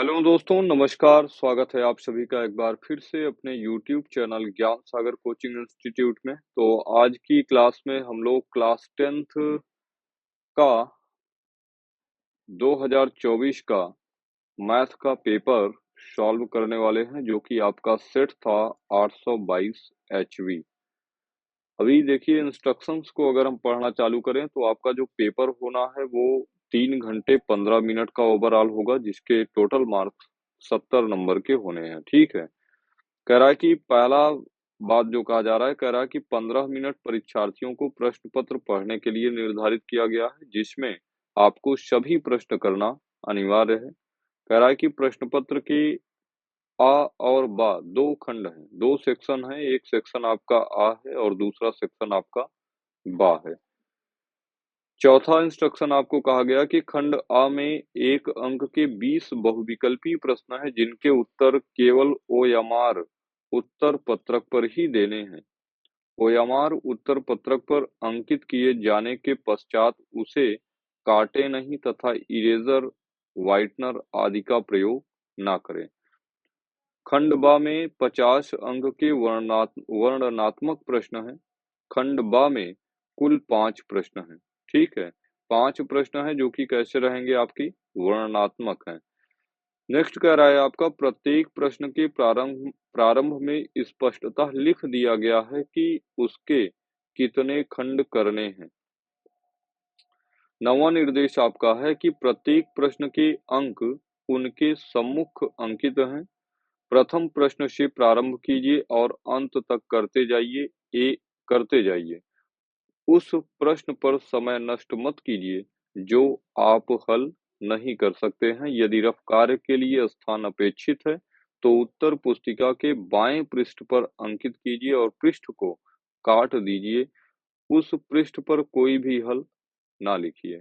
Hello दोस्तों, नमस्कार। स्वागत है आप सभी का एक बार फिर से अपने यूट्यूब चैनल ज्ञान सागर कोचिंग इंस्टीट्यूट में। तो आज की क्लास में हम लोग क्लास 10th का 2024 का मैथ का पेपर सॉल्व करने वाले हैं, जो कि आपका सेट था 822 एचवी। अभी देखिए, इंस्ट्रक्शंस को अगर हम पढ़ना चालू करें तो आपका जो पेपर होना है वो 3 घंटे 15 मिनट का ओवरऑल होगा, जिसके टोटल मार्क्स 70 नंबर के होने हैं। ठीक है। कह रहा है कि पहला बात जो कहा जा रहा है, कह रहा है कि 15 मिनट परीक्षार्थियों को प्रश्न पत्र पढ़ने के लिए निर्धारित किया गया है, जिसमें आपको सभी प्रश्न करना अनिवार्य है। कह रहा है कि प्रश्न पत्र के आ और बा दो खंड हैं, दो सेक्शन हैं। एक सेक्शन आपका आ है और दूसरा सेक्शन आपका बा है। चौथा इंस्ट्रक्शन आपको कहा गया कि खंड आ में एक अंक के 20 बहुविकल्पी प्रश्न हैं, जिनके उत्तर केवल ओएमआर उत्तर पत्रक पर ही देने हैं। ओएमआर उत्तर पत्रक पर अंकित किए जाने के पश्चात उसे काटे नहीं तथा इरेजर, व्हाइटनर आदि का प्रयोग ना करें। खंड बा में 50 अंक के वर्णनात्मक प्रश्न हैं। खंड बा में कुल 5 प्रश्न हैं। ठीक है। 5 प्रश्न हैं जो कि कैसे रहेंगे, आपकी वर्णनात्मक हैं। नेक्स्ट कह रहा है आपका प्रत्येक प्रश्न के प्रारंभ प्रारंभ में स्पष्टतः लिख दिया गया है कि उसके कितने खंड करने हैं। नवा निर्देश आपका है कि प्रत्येक प्रश्न के अंक उनके सम्मुख अंकित हैं। प्रथम प्रश्न से प्रारंभ कीजिए और अंत तक करते जाइए। उस प्रश्न पर समय नष्ट मत कीजिए जो आप हल नहीं कर सकते हैं। यदि रफ कार्य के लिए स्थान अपेक्षित है तो उत्तर पुस्तिका के बाएं पृष्ठ पर अंकित कीजिए और पृष्ठ को काट दीजिए। उस पृष्ठ पर कोई भी हल ना लिखिए।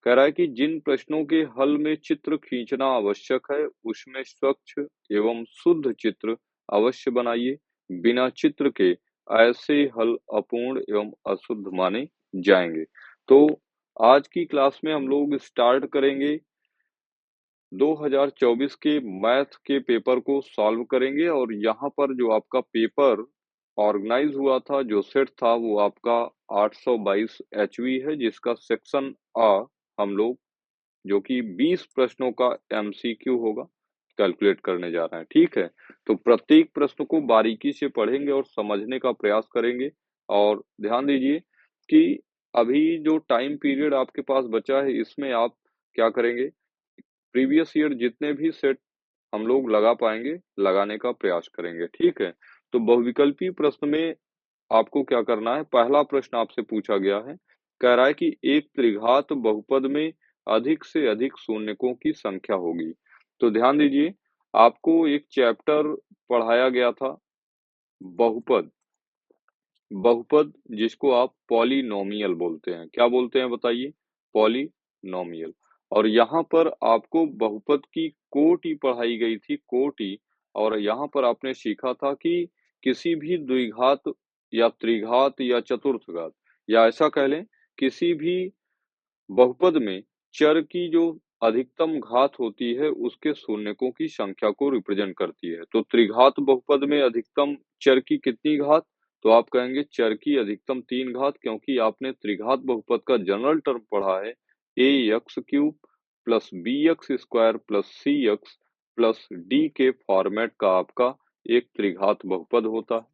कह रहा है कि जिन प्रश्नों के हल में चित्र खींचना आवश्यक है, उसमें स्वच्छ एवं शुद्ध चित्र अवश्य बनाइए। बिना चित्र के ऐसे हल अपूर्ण एवं अशुद्ध माने जाएंगे। तो आज की क्लास में हम लोग स्टार्ट करेंगे 2024 के मैथ के पेपर को सॉल्व करेंगे। और यहाँ पर जो आपका पेपर ऑर्गेनाइज हुआ था, जो सेट था, वो आपका 822 एचवी है, जिसका सेक्शन आ हम लोग, जो कि 20 प्रश्नों का एमसीक्यू होगा, कैलकुलेट करने जा रहे हैं। ठीक है। तो प्रत्येक प्रश्न को बारीकी से पढ़ेंगे और समझने का प्रयास करेंगे। और ध्यान दीजिए कि अभी जो टाइम पीरियड आपके पास बचा है, इसमें आप क्या करेंगे, प्रीवियस ईयर जितने भी सेट हम लोग लगा पाएंगे, लगाने का प्रयास करेंगे। ठीक है। तो बहुविकल्पी प्रश्न में आपको क्या करना है, पहला प्रश्न आपसे पूछा गया है। कह रहा है कि एक त्रिघात बहुपद में अधिक से अधिक शून्यकों की संख्या होगी। तो ध्यान दीजिए, आपको एक चैप्टर पढ़ाया गया था, बहुपद। बहुपद जिसको आप पॉलिनोमियल बोलते हैं। क्या बोलते हैं बताइए? पॉलिनोमियल। और यहाँ पर आपको बहुपद की कोटि पढ़ाई गई थी, कोटि। और यहाँ पर आपने सीखा था कि किसी भी द्विघात या त्रिघात या चतुर्थघात, या ऐसा कह लें, किसी भी बहुपद में चर की जो अधिकतम घात होती है, उसके शून्यकों की संख्या को रिप्रेजेंट करती है। तो त्रिघात बहुपद में अधिकतम चर की कितनी घात? तो आप कहेंगे चर की अधिकतम 3 घात, क्योंकि आपने त्रिघात बहुपद का जनरल टर्म पढ़ा है, a x cube plus b x square plus c x plus d के फॉर्मेट का आपका एक त्रिघात बहुपद होता है,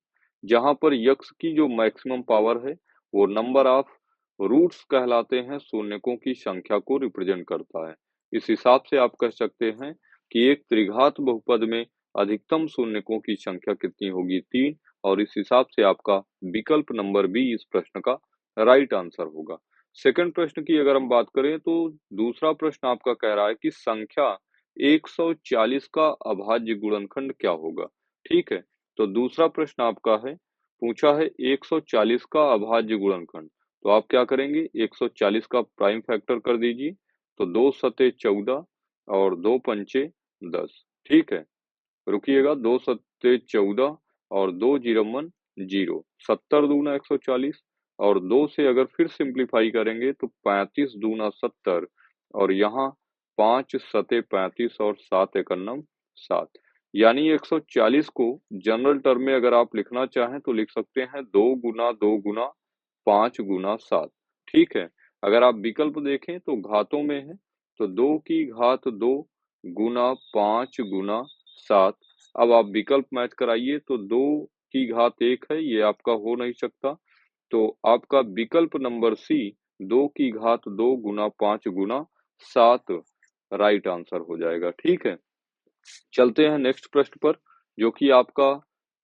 जहां पर यक्स की जो मैक्सिमम पावर है वो नंबर ऑफ रूट्स कहलाते हैं, शून्यकों की संख्या को रिप्रेजेंट करता है। इस हिसाब से आप कह सकते हैं कि एक त्रिघात बहुपद में अधिकतम शून्यकों की संख्या कितनी होगी? 3। और इस हिसाब से आपका विकल्प नंबर बी इस प्रश्न का राइट आंसर होगा। सेकंड प्रश्न की अगर हम बात करें तो दूसरा प्रश्न आपका कह रहा है कि संख्या 140 का अभाज्य गुणनखंड क्या होगा? ठीक है। तो दूसरा प्रश्न आपका है, पूछा है 140 का अभाज्य गुणनखंड। तो आप क्या करेंगे, 140 का प्राइम फैक्टर कर दीजिए। तो 2 सते 14 और 2 पंचे 10। ठीक है। रुकिएगा, 2 सत्ते 14 और 2 जीरोमन 0, 70 दूना 140। और 2 से अगर फिर सिंप्लीफाई करेंगे तो 35 दूना 70। और यहाँ 5 सते 35 और 7 एकन्नम 7। यानी 140 को जनरल टर्म में अगर आप लिखना चाहें तो लिख सकते हैं 2 गुना 5 गुना 7। ठीक है। अगर आप विकल्प देखें तो घातों में है, तो 2 की घात 2 गुना 5 गुना 7। अब आप विकल्प मैच कराइए तो 2 की घात 1 है, ये आपका हो नहीं सकता। तो आपका विकल्प नंबर सी 2 की घात 2 गुना 5 गुना 7 राइट आंसर हो जाएगा। ठीक है। चलते हैं नेक्स्ट प्रश्न पर, जो कि आपका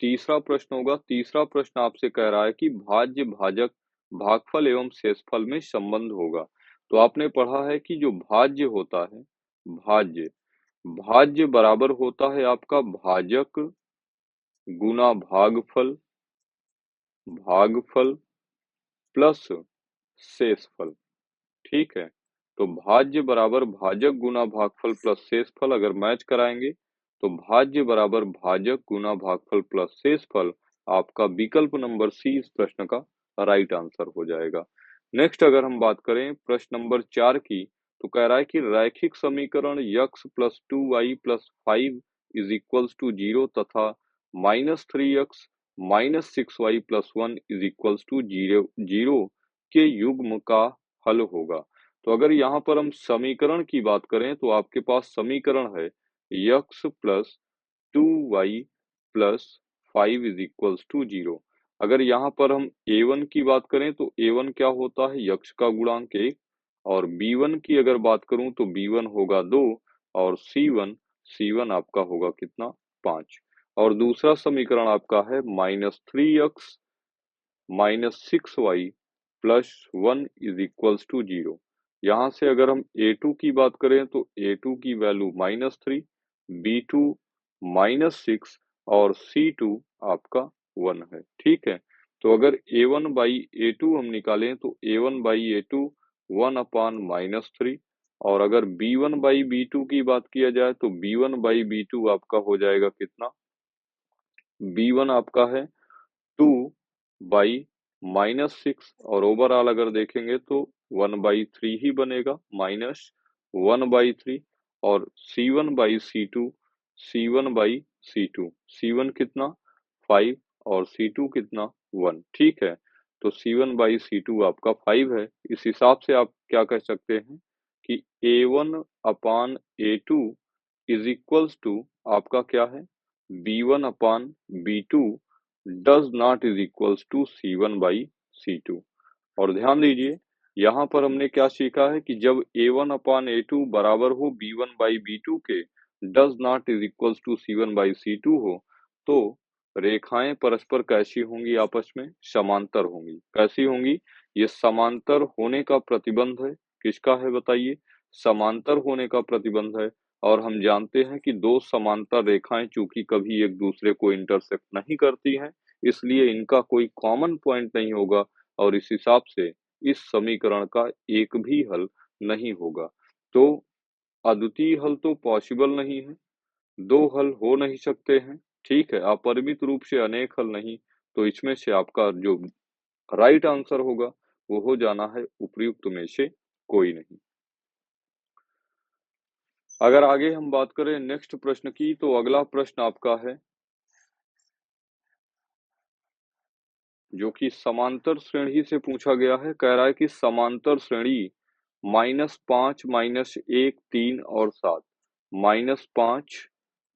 तीसरा प्रश्न होगा। तीसरा प्रश्न आपसे कह रहा है कि भाज्य भाजक भागफल एवं शेषफल में संबंध होगा। तो आपने पढ़ा है कि जो भाज्य होता है, भाज्य भाज्य बराबर होता है आपका भाजक गुना भागफल, भागफल प्लस शेषफल। ठीक है। तो भाज्य बराबर भाजक गुना भागफल प्लस शेषफल अगर मैच कराएंगे तो भाज्य बराबर भाजक गुना भागफल प्लस शेषफल आपका विकल्प नंबर सी इस प्रश्न का राइट आंसर हो जाएगा। नेक्स्ट अगर हम बात करें प्रश्न नंबर 4 की, तो कह रहा है कि रैखिक समीकरण x plus 2y plus 5 is equals to 0 तथा minus 3x minus 6y plus 1 is equals to 0 के युग्म का हल होगा। तो अगर यहाँ पर हम समीकरण की बात करें तो आपके पास समीकरण है x plus 2y plus 5 is equals to 0। अगर यहाँ पर हम a1 की बात करें तो a1 क्या होता है, यक्स का गुणांक 1। और b1 की अगर बात करूं तो b1 होगा 2 और c1 आपका होगा कितना, 5। और दूसरा समीकरण आपका है minus 3x minus 6y plus 1 is equals to 0। यहाँ से अगर हम a2 की बात करें तो a2 की वैल्यू -3, b2 -6 और c2 आपका 1 है। ठीक है। तो अगर a1 बाई a2 हम निकालें तो a1 बाई a2 1 अपान -3। और अगर b1 बाई b2 की बात किया जाए तो b1 बाई b2 आपका हो जाएगा कितना, b1 आपका है 2 बाई -6 और ओवरऑल अगर देखेंगे तो 1/3 ही बनेगा, -1/3। और C1 by C2, C1 by C2, C1 कितना 5 और C2 कितना 1। ठीक है। तो C1 बाई C2 आपका 5 है। इस हिसाब से आप क्या कह सकते हैं कि A1 upon A2 is equals to आपका क्या है, B1 upon B2 does not is equals to C1 by C2। और ध्यान दीजिए यहाँ पर हमने क्या सीखा है कि जब A1 अपान A2 बराबर हो B1 बाई B2 के, does not is equals to C1 by C2 हो, तो रेखाएं परस्पर कैसी होंगी, आपस में समांतर होंगी। कैसी होंगी, ये समांतर होने का प्रतिबंध है। किसका है बताइए, समांतर होने का प्रतिबंध है। और हम जानते हैं कि दो समांतर रेखाएं चूंकि कभी एक दूसरे को इंटरसेक्ट नहीं करती हैं, इसलिए इनका कोई कॉमन पॉइंट नहीं होगा और इस हिसाब से इस समीकरण का एक भी हल नहीं होगा। तो अद्वितीय हल तो पॉसिबल नहीं है, दो हल हो नहीं सकते हैं। ठीक है। अपरिमित रूप से अनेक हल नहीं। तो इसमें से आपका जो राइट आंसर होगा वो हो जाना है उपयुक्त में से कोई नहीं। अगर आगे हम बात करें नेक्स्ट प्रश्न की, तो अगला प्रश्न आपका है जो कि समांतर श्रेणी से पूछा गया है। कह रहा है कि समांतर श्रेणी -5 -1 3 और 7, -5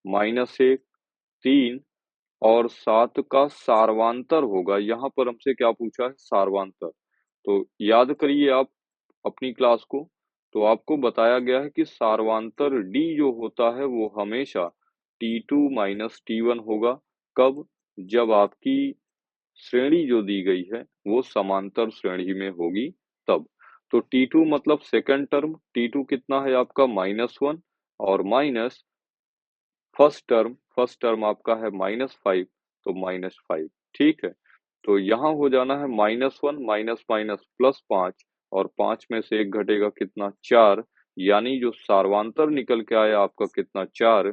-1 3 और 7 का सारवांतर होगा। यहाँ पर हमसे क्या पूछा है, सारवांतर। तो याद करिए आप अपनी क्लास को, तो आपको बताया गया है कि सारवांतर D जो होता है वो हमेशा T2 माइनस T1 होगा। कब, जब आपकी श्रेणी जो दी गई है वो समांतर श्रेणी में होगी तब। तो T2 मतलब सेकंड टर्म, T2 कितना है आपका -1 और माइनस फर्स्ट टर्म आपका है -5, तो -5। ठीक है। तो यहाँ हो जाना है -1 माइनस माइनस +5 और 5 में से 1 घटेगा कितना, 4। यानी जो सारवांतर निकल के आया आपका कितना, 4।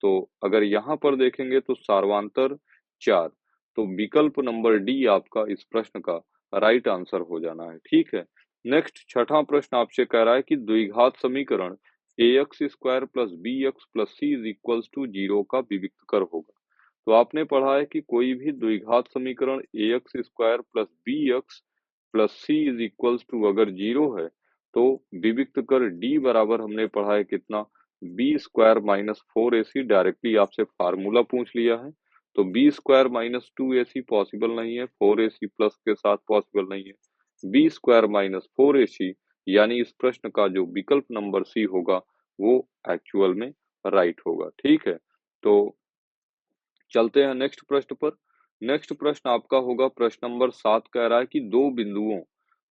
तो अगर यहाँ पर देखेंगे तो सारवांतर 4। तो विकल्प नंबर डी आपका इस प्रश्न का राइट आंसर हो जाना है। ठीक है। नेक्स्ट छठा प्रश्न आपसे कह रहा है कि द्विघात समीकरण ax square plus bx plus c is equals to 0 का विविक्त कर होगा। तो आपने पढ़ा है कि कोई भी द्विघात समीकरण ax square plus bx plus c is equals to अगर 0 है तो विविक्त कर d बराबर हमने पढ़ा है कितना, b square minus 4ac। Directly आपसे फार्मूला पूछ लिया है तो b square minus 2ac possible नहीं है, 4ac प्लस के साथ पॉसिबल नहीं है। b स्क्वायर माइनस 4ac यानी इस प्रश्न का जो विकल्प नंबर सी होगा वो एक्चुअल में राइट होगा। ठीक है, तो चलते हैं नेक्स्ट प्रश्न पर। नेक्स्ट प्रश्न आपका होगा प्रश्न नंबर 7, कह रहा है कि दो बिंदुओं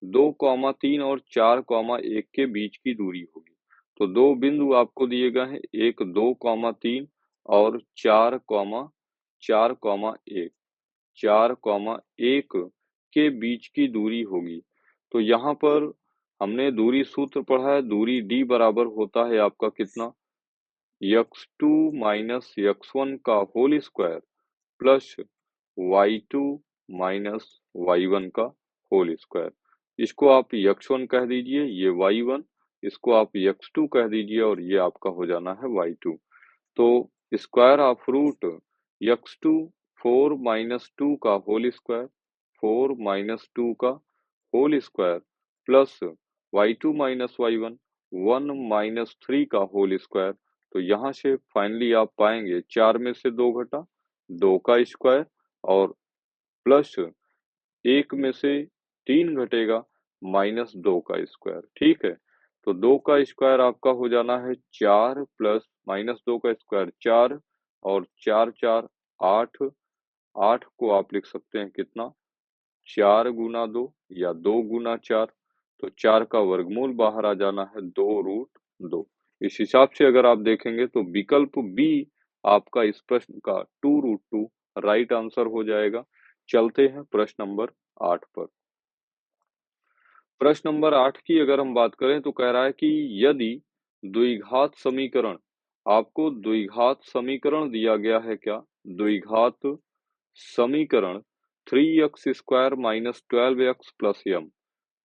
2,3 और 4,1 के बीच की दूरी होगी। तो दो बिंदु आपको दिए गए हैं, एक 2,3 और 4,1 4,1 के बीच की दूरी होगी। तो यहाँ पर हमने दूरी सूत्र पढ़ा है, दूरी d बराबर होता है आपका कितना, x2 माइनस x1 का whole square plus y2 minus y1 का होल स्क्वायर। इसको आप x1 कह दीजिए, ये y1, इसको आप x2 कह दीजिए और ये आपका हो जाना है y2। तो square of root x2 4 minus 2 का होल स्क्वायर, 4 माइनस 2 का whole square plus y2 minus y1 1 minus 3 का होल स्क्वायर। तो यहाँ से फाइनली आप पाएंगे 4 में से 2 घटा 2 का स्क्वायर और प्लस 1 में से 3 घटेगा माइनस 2 का स्क्वायर। ठीक है, तो 2 का स्क्वायर आपका हो जाना है 4 प्लस माइनस 2 का स्क्वायर 4 और 4 4 8, 8 को आप लिख सकते हैं कितना, 4 गुना 2 या 2 गुना 4। तो 4 का वर्गमूल बाहर आ जाना है 2 रूट 2। इस हिसाब से अगर आप देखेंगे तो विकल्प बी आपका इस प्रश्न का 2 रूट 2 राइट आंसर हो जाएगा। चलते हैं प्रश्न नंबर 8 पर। प्रश्न नंबर 8 की अगर हम बात करें तो कह रहा है कि यदि द्विघात समीकरण, आपको द्विघात समीकरण दिया गया है क्या, द्विघात समीकरण 3x square minus 12x plus m,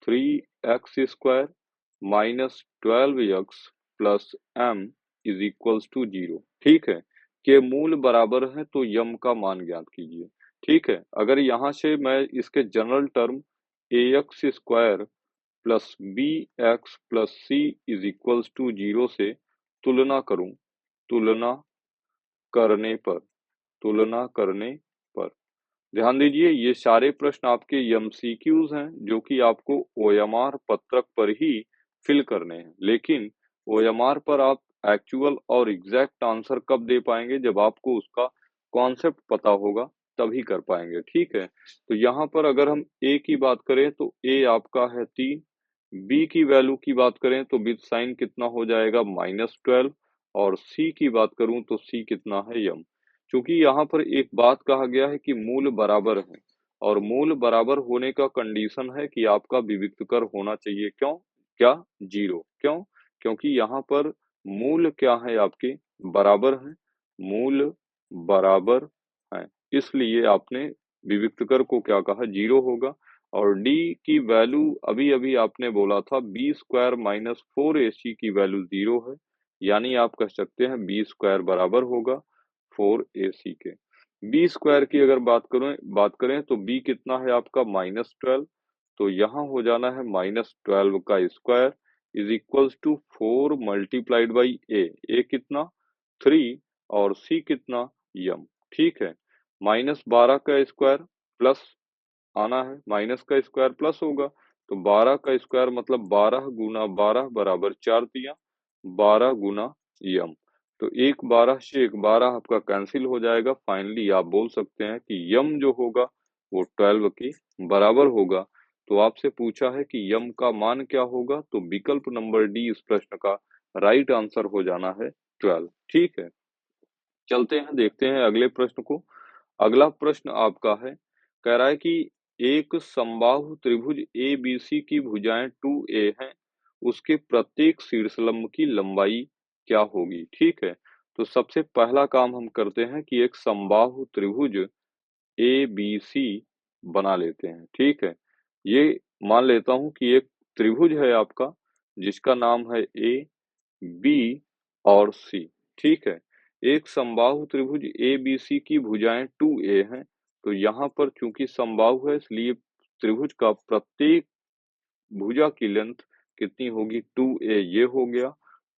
3x square minus 12x plus m is equals to 0। ठीक है, के मूल बराबर है तो यम का मान ज्ञात कीजिए। ठीक है, अगर यहाँ से मैं इसके general term ax square plus bx plus c is equals to 0 से तुलना करूं, तुलना करने पर, तुलना करने पर ध्यान दीजिए ये सारे प्रश्न आपके एमसीक्यूज हैं जो कि आपको ओएमआर पत्रक पर ही फिल करने हैं। लेकिन ओएमआर पर आप एक्चुअल और एग्जैक्ट आंसर कब दे पाएंगे, जब आपको उसका कॉन्सेप्ट पता होगा तभी कर पाएंगे। ठीक है, तो यहाँ पर अगर हम ए की बात करें तो ए आपका है 3, बी की वैल्यू की बात करें तो विद साइन कितना हो जाएगा -12 और सी की बात करूं तो सी कितना है यम। क्योंकि यहाँ पर एक बात कहा गया है कि मूल बराबर है और मूल बराबर होने का कंडीशन है कि आपका विविक्त कर होना चाहिए क्यों, क्या 0, क्यों, क्योंकि यहाँ पर मूल क्या है आपके बराबर है, मूल बराबर है, इसलिए आपने विविक्त कर को क्या कहा 0 होगा। और d की वैल्यू अभी अभी आपने बोला था b स्क्वायर माइनस 4ac की वैल्यू 0 है, यानी आप कह सकते हैं b स्क्वायर बराबर होगा 4ac के। b स्क्वायर की अगर बात करें तो b कितना है आपका -12, तो यहाँ हो जाना है -12 का square is equals to 4 multiplied by a कितना 3 और c कितना यम। ठीक है, -12 का स्क्वायर प्लस आना है, माइनस का स्क्वायर प्लस होगा तो 12 का स्क्वायर मतलब 12 गुना 12 बराबर 4 तिया 12 गुना यम। तो एक 12 से एक 12 आपका कैंसिल हो जाएगा। फाइनली आप बोल सकते हैं कि यम जो होगा वो 12 के बराबर होगा। तो आपसे पूछा है कि यम का मान क्या होगा, तो विकल्प नंबर डी इस प्रश्न का राइट आंसर हो जाना है 12। ठीक है, चलते हैं देखते हैं अगले प्रश्न को। अगला प्रश्न आपका है, कह रहा है कि एक समबाहु त्रिभुज एबीसी की भुजाएं 2a हैं, उसके प्रत्येक शीर्षलंब की लंबाई क्या होगी। ठीक है, तो सबसे पहला काम हम करते हैं कि एक समबाहु त्रिभुज एबीसी बना लेते हैं। ठीक है, ये मान लेता हूं कि एक त्रिभुज है आपका जिसका नाम है ए, बी और सी। ठीक है। एक समबाहु त्रिभुज एबीसी की भुजाएं 2a हैं, तो यहाँ पर चूंकि समबाहु है इसलिए त्रिभुज का प्रत्येक भुजा की लेंथ कितनी होगी, 2a ये हो गया,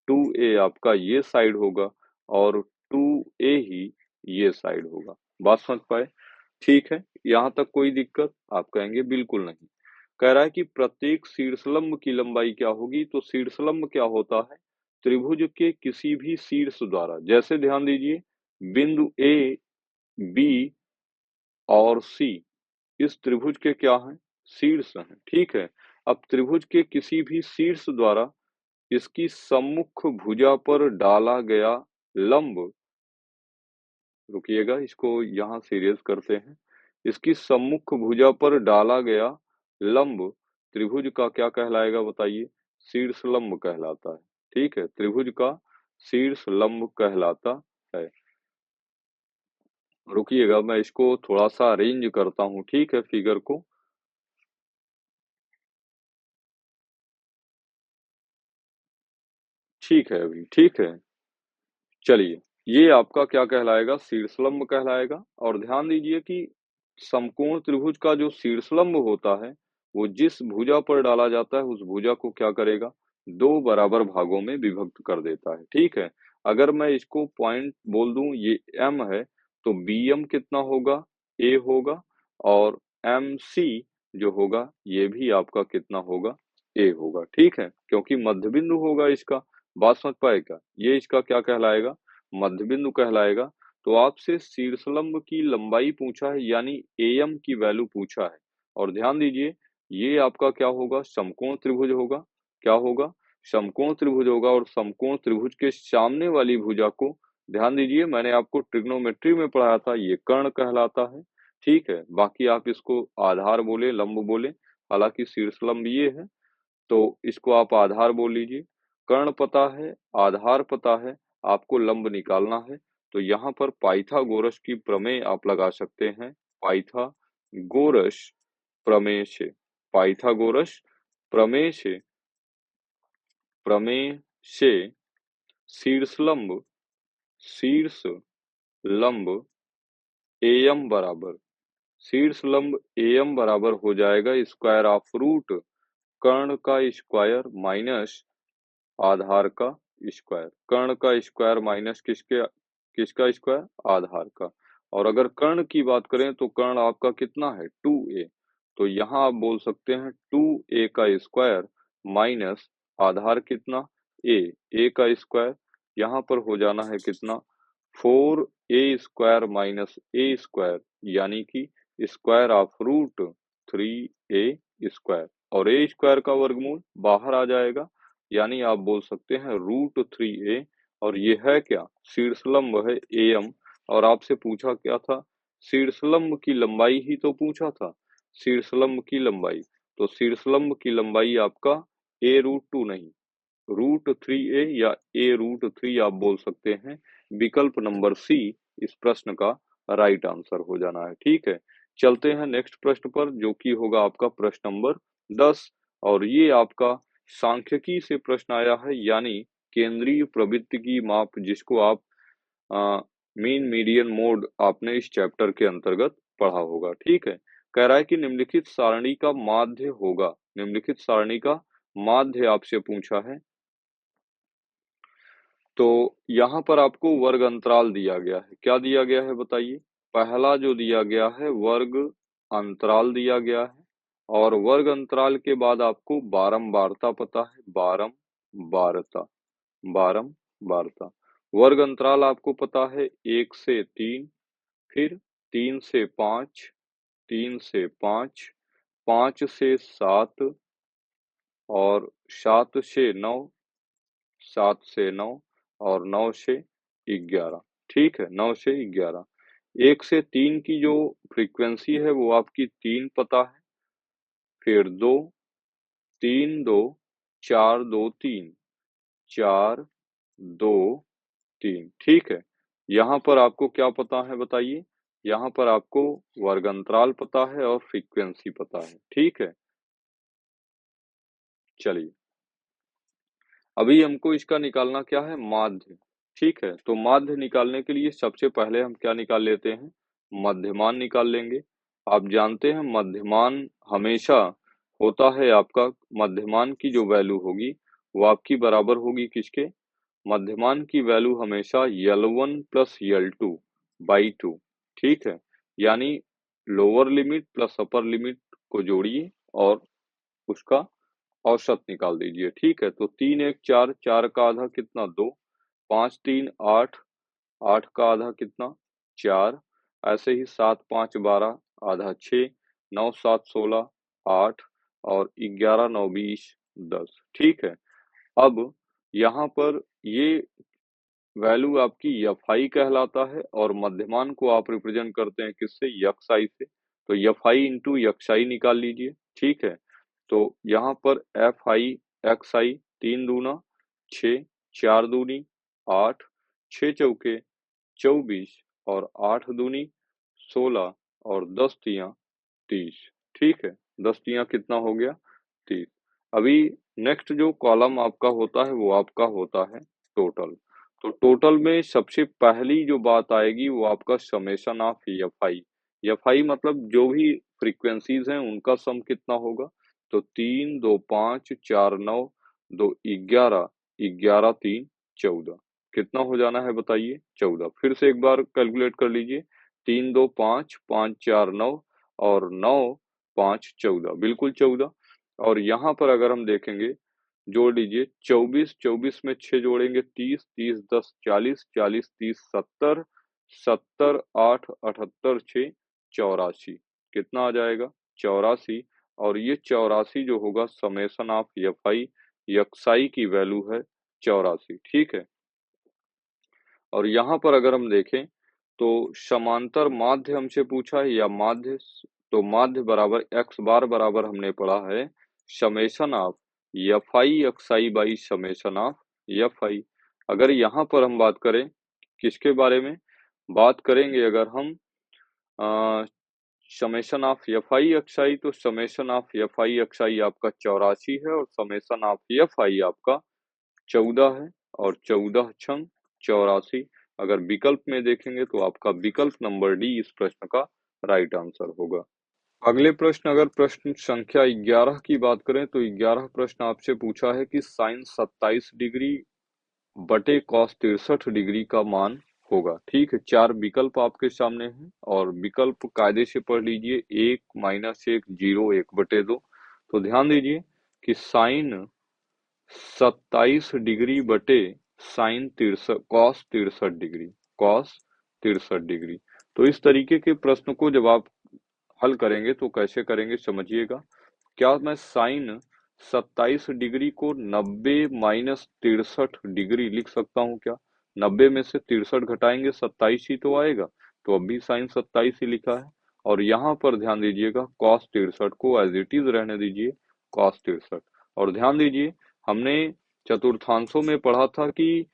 2a आपका ये साइड होगा और 2a ही ये साइड होगा। बात समझ पाए? ठीक है, यहाँ तक कोई दिक्कत? आप कहेंगे बिल्कुल नहीं। कह रहा है कि प्रत्येक शीर्षलंब की लंबाई क्या होगी, तो शीर्षलंब क्या होता है, त्रिभुज के किसी भी शीर्ष द्वारा, जैसे ध्यान दीजिए बिंदु ए, बी और सी इस त्रिभुज के क्या हैं, शीर्ष हैं। ठीक है। अब त्रिभुज के किसी भी शीर्ष द्वारा इसकी सम्मुख भुजा पर डाला गया लंब, रुकिएगा इसको यहाँ सीरियस करते हैं, इसकी सम्मुख भुजा पर डाला गया लंब त्रिभुज का क्या कहलाएगा बताइए, शीर्ष लंब कहलाता है। ठीक है, त्रिभुज का शीर्ष लंब कहलाता है। रुकिएगा मैं इसको थोड़ा सा अरेंज करता हूँ, ठीक है, फिगर को। ठीक है अभी, ठीक है। चलिए, ये आपका क्या कहलाएगा, शीर्षलंब कहलाएगा। और ध्यान दीजिए कि समकोण त्रिभुज का जो शीर्षलंब होता है, वो जिस भुजा पर डाला जाता है, उस भुजा को क्या करेगा, 2 बराबर भागों में विभक्त कर देता है। ठीक है। अगर मैं इसको पॉइंट बोल दूं, ये M है, तो BM कितना होगा, A होगा, और MC जो होगा, ये भी आपका कितना होगा, A होगा। ठीक है, क्योंकि मध्य बिंदु होगा इसका। बात समझ पाए क्या? ये इसका क्या कहलाएगा, मध्य बिंदु कहलाएगा। तो आपसे शीर्षलंब की लंबाई पूछा है, यानी AM की वैल्यू पूछा है। और ध्यान दीजिए, ये आपका क्या होगा, समकोण त्रिभुज होगा। क्या होगा, समकोण त्रिभुज होगा। और समकोण त्रिभुज के सामने वाली भुजा को, ध्यान दीजिए मैंने आपको ट्रिग्नोमेट्री में पढ़ाया था, ये कर्ण कहलाता है। ठीक है, बाकी आप इसको आधार बोले, लंब बोले, हालांकि शीर्षलंब ये है, तो इसको आप आधार बोल लीजिए। कर्ण पता है, आधार पता है, आपको लंब निकालना है। तो यहाँ पर पाइथागोरस की प्रमेय आप लगा सकते हैं, पाइथागोरस प्रमेय से, पाइथागोरस प्रमेय से, प्रमेय से शीर्षलंब, शीर्ष लंब AM बराबर, शीर्ष लंब AM बराबर हो जाएगा स्क्वायर ऑफ रूट कर्ण का स्क्वायर माइनस आधार का स्क्वायर। कर्ण का स्क्वायर माइनस किसका स्क्वायर, आधार का। और अगर कर्ण की बात करें तो कर्ण आपका कितना है, 2a, तो यहाँ आप बोल सकते हैं 2a का स्क्वायर माइनस आधार कितना, a का स्क्वायर, यहाँ पर हो जाना है कितना, 4a square minus a square, यानी कि square of root 3a square. और a स्क्वायर का वर्गमूल बाहर आ जाएगा, यानी आप बोल सकते हैं √3a। और ये है क्या, शीर्षलंब है AM। और आपसे पूछा क्या था, शीर्षलंब की लंबाई ही तो पूछा था, शीर्षलंब की लंबाई। तो शीर्षलंब की लंबाई आपका a√2 नहीं, √3a या a√3 आप बोल सकते हैं। विकल्प नंबर सी इस प्रश्न का राइट आंसर हो जाना है। ठीक है, चलते हैं नेक्स्ट प्रश्न पर, जो कि होगा आपका प्रश्न नंबर 10। और ये आपका सांख्यिकी से प्रश्न आया है, यानी केंद्रीय प्रवृत्ति की माप, जिसको आप मीन मीडियन मोड आपने इस चैप्टर के अंतर्गत पढ़ा होगा। ठीक है, कह रहा है कि निम्नलिखित सारणी का माध्य होगा, निम्नलिखित सारणी का माध्य आपसे पूछा है। तो यहाँ पर आपको वर्ग अंतराल दिया गया है। क्या दिया गया है बताइए? पहला जो दिया गया है वर्ग अंतराल दिया गया है, और वर्ग अंतराल के बाद आपको बारंबारता पता है, बारंबारता, बारंबारता। वर्ग अंतराल आपको पता है 1 से 3, फिर 3 से 5, 3 से 5, 5 से 7 और 7 से 9, 7 से 9 और 9 से 11। ठीक है, 9 से 11। 1 से 3 की जो फ्रीक्वेंसी है वो आपकी 3 पता है, फिर 2, 3 2, 4 2 3, 4 2 3। ठीक है, यहाँ पर आपको क्या पता है बताइए? यहाँ पर आपको वर्ग अंतराल पता है और फ्रीक्वेंसी पता है। ठीक है, चलिए अभी हमको इसका निकालना क्या है, माध्य। ठीक है, तो माध्य निकालने के लिए सबसे पहले हम क्या निकाल लेते हैं, मध्यमान निकाल लेंगे। आप जानते हैं मध्यमान हमेशा होता है आपका, मध्यमान की जो वैल्यू होगी वो आपकी बराबर होगी किसके, मध्यमान की वैल्यू हमेशा L1 प्लस L2 बाई 2। ठीक है, यानी lower limit plus upper limit को जोड़िए और उसका औसत निकाल दीजिए। ठीक है, तो 3 1 4, 4 का आधा कितना 2, 5 3 8, 8 का आधा कितना 4, ऐसे ही 7 5 12, आधा 6, 9 7 16, 8 और 11 9 20 10। ठीक है, अब यहाँ पर ये वैल्यू आपकी एफ कहलाता है और मध्यमान को आप रिप्रेजेंट करते हैं किससे, यक्स से। तो एफ इंटू यक्स निकाल लीजिए। ठीक है, तो यहाँ पर एक्स आई 3 दूना 6, 4 दूनी 8, 6 चौके 24 और 8 दूनी 16 और 10 तियां 30। ठीक है, 10 तियां कितना हो गया 30। अभी नेक्स्ट जो कॉलम आपका होता है वो आपका होता है टोटल। तो टोटल में सबसे पहली जो बात आएगी वो आपका समेशन ऑफ एफ आई मतलब जो भी फ्रीक्वेंसीज हैं उनका सम कितना होगा। तो 3 2 5 4 9 2 11, 11 3 14 कितना हो जाना है बताइए 14। फिर से एक बार कैलकुलेट कर लीजिए, 3 2 5 5 4 9 और 9 5 14 बिल्कुल 14। और यहाँ पर अगर हम देखेंगे जोड़ लीजिए 24, 24 में 6 जोड़ेंगे 30, 30 10 40, 40 30 70, 70 8 78 6 84 कितना आ जाएगा 84। और ये 84 जो होगा समेसन ऑफ एफ आई यक्साई की वैल्यू है 84। ठीक है, और यहाँ पर अगर हम देखें तो समांतर माध्य हमसे पूछा है या माध्य, तो माध्य बराबर एक्स बार बराबर हमने पढ़ा है summation of f i x i by summation of f आई। अगर यहाँ पर हम बात करें किसके बारे में बात करेंगे, अगर हम summation of f i x i, तो summation of f i x i आपका 84 है और समेशन ऑफ एफ आई आपका 14 है और 14 छंग 84। अगर विकल्प में देखेंगे तो आपका विकल्प नंबर डी इस प्रश्न का राइट आंसर होगा। अगले प्रश्न, अगर प्रश्न संख्या 11 की बात करें तो 11 प्रश्न आपसे पूछा है कि साइन 27 डिग्री बटे कॉस 63 डिग्री का मान होगा। ठीक है, 4 विकल्प आपके सामने हैं और विकल्प कायदे से पढ़ लीजिए, 1 माइनस 1 0 1 बटे 2। तो ध्यान दीजिए कि साइन 27 डिग्री बटे sine 63 cos 63 degree, cos 63 degree. तो इस तरीके के प्रश्न को जब आप हल करेंगे तो कैसे करेंगे समझिएगा। क्या मैं साइन 27 डिग्री को 90 माइनस 63 डिग्री लिख सकता हूँ क्या, 90 में से 63 घटाएंगे 27 ही तो आएगा। तो अब भी साइन 27 ही लिखा है और यहाँ पर ध्यान दीजिएगा कॉस 63 को एज इट इज रहने दीजिए कॉस 63। और ध्यान दीजिए हमने चतुर्थांशों में पढ़ा था कि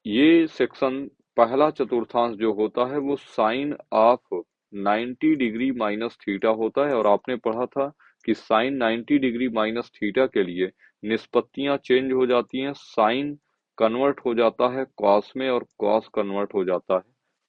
ये सेक्शन पहला चतुर्थांश जो होता है वो sine of 90 degree minus theta होता है और आपने पढ़ा था कि साइन 90 डिग्री माइनस थीटा के लिए निष्पत्तियां चेंज हो जाती हैं, साइन कन्वर्ट हो जाता है कॉस में और कॉस कन्वर्ट हो जाता है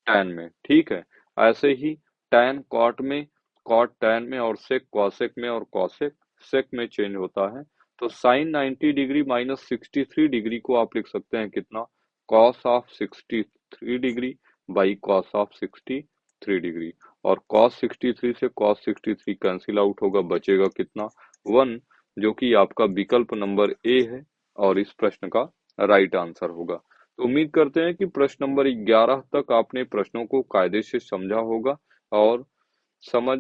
टैन में। ठीक है, ऐसे ही टैन कॉट में, कॉट टैन में और सेक कॉसेक में और कॉसेक सेक में चेंज होता है। तो साइन 90 डिग्री माइनस 63 डिग्री को आप लिख सकते हैं कितना, cos of 63 degree by cos of 63 degree. और कॉस 63 से कॉस 63 कैंसिल आउट होगा, बचेगा कितना 1, जो कि आपका विकल्प नंबर ए है और इस प्रश्न का राइट आंसर होगा। तो उम्मीद करते हैं कि प्रश्न नंबर 11 तक आपने प्रश्नों को कायदे से समझा होगा और समझ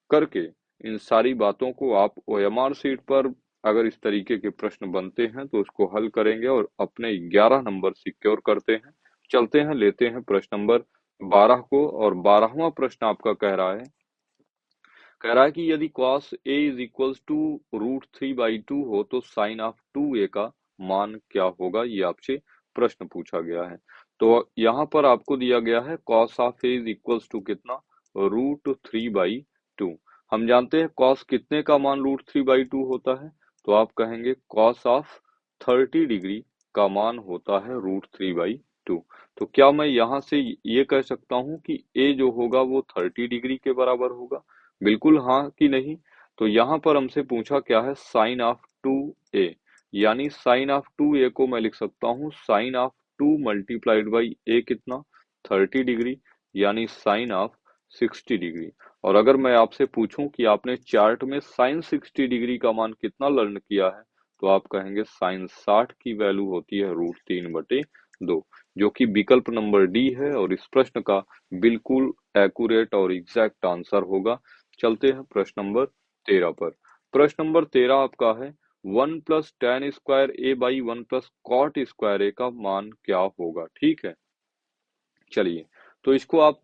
करके इन सारी बातों को आप ओएमआर शीट पर अगर इस तरीके के प्रश्न बनते हैं तो उसको हल करेंगे और अपने 11 नंबर सिक्योर करते हैं। चलते हैं, लेते हैं प्रश्न नंबर 12 को और 12वां प्रश्न आपका कह रहा है कि यदि cos a is equals to √3/2 हो तो साइन ऑफ 2a का मान क्या होगा, ये आपसे प्रश्न पूछा गया है। तो यहाँ पर आपको दिया गया है cos of a is equals to कितना, √3/2। हम जानते हैं cos कितने का मान √3/2 होता है, तो आप कहेंगे cos ऑफ 30 डिग्री का मान होता है √3/2। तो क्या मैं यहाँ से ये कह सकता हूँ कि ए जो होगा वो 30 डिग्री के बराबर होगा? बिल्कुल हाँ कि नहीं? तो यहाँ पर हमसे पूछा क्या है, साइन ऑफ 2a, यानी साइन ऑफ 2a को मैं लिख सकता हूँ sine of 2 multiplied by a कितना, 30 डिग्री, यानी साइन ऑफ 60 डिग्री। और अगर मैं आपसे पूछूं कि आपने चार्ट में साइन 60 डिग्री का मान कितना लर्न किया है, तो आप कहेंगे साइन 60 की वैल्यू होती है √3/2, जो कि विकल्प नंबर डी है और इस प्रश्न का बिल्कुल एक्यूरेट और एग्जैक्ट आंसर होगा। चलते हैं प्रश्न नंबर 13 पर। प्रश्न नंबर 13 आपका है 1 plus tan square A by 1 plus cot square a का मान क्या होगा? ठीक है, चलिए, तो इसको आप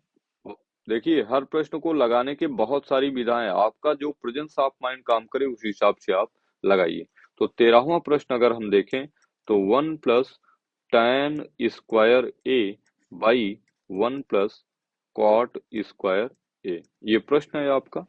देखिए, हर प्रश्न को लगाने के बहुत सारी विधाएं, आपका जो प्रेजेंस ऑफ माइंड काम करे उस हिसाब से आप लगाइए। तो 13वां प्रश्न अगर हम देखें तो 1 plus tan square A by 1 plus cot square a, ये प्रश्न है आपका।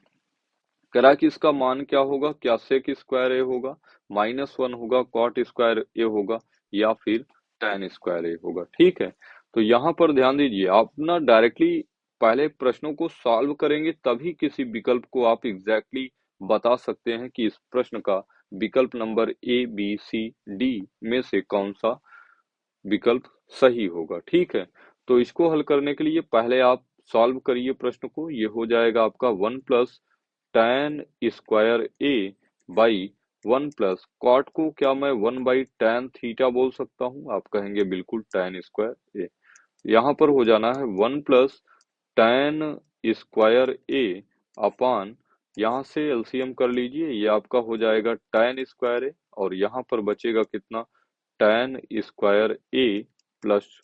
कह रहा है कि इसका मान क्या होगा, क्या सेक स्क्वायर ए होगा, -1 होगा, कॉट स्क्वायर ए होगा, या फिर tan स्क्वायर ए होगा। ठीक है, तो यहाँ पर ध्यान दीजिए, आप ना डायरेक्टली पहले प्रश्नों को सॉल्व करेंगे तभी किसी विकल्प को आप एग्जैक्टली बता सकते हैं कि इस प्रश्न का विकल्प number A B C D में से कौन सा विकल्प सही होगा। ठीक है, तो इसको हल करने के लिए पहले आप सॉल्व करिए प्रश्न को। ये हो जाएगा आपका 1 plus tan square A by 1 plus cot को क्या मैं 1 बाई tan थीटा बोल सकता हूँ? आप कहेंगे बिल्कुल tan स्क्वायर ए। यहाँ पर हो जाना है 1 प्लस tan स्क्वायर ए अपान, यहाँ से एलसीएम कर लीजिए, ये आपका हो जाएगा tan स्क्वायर ए और यहाँ पर बचेगा कितना, tan स्क्वायर ए प्लस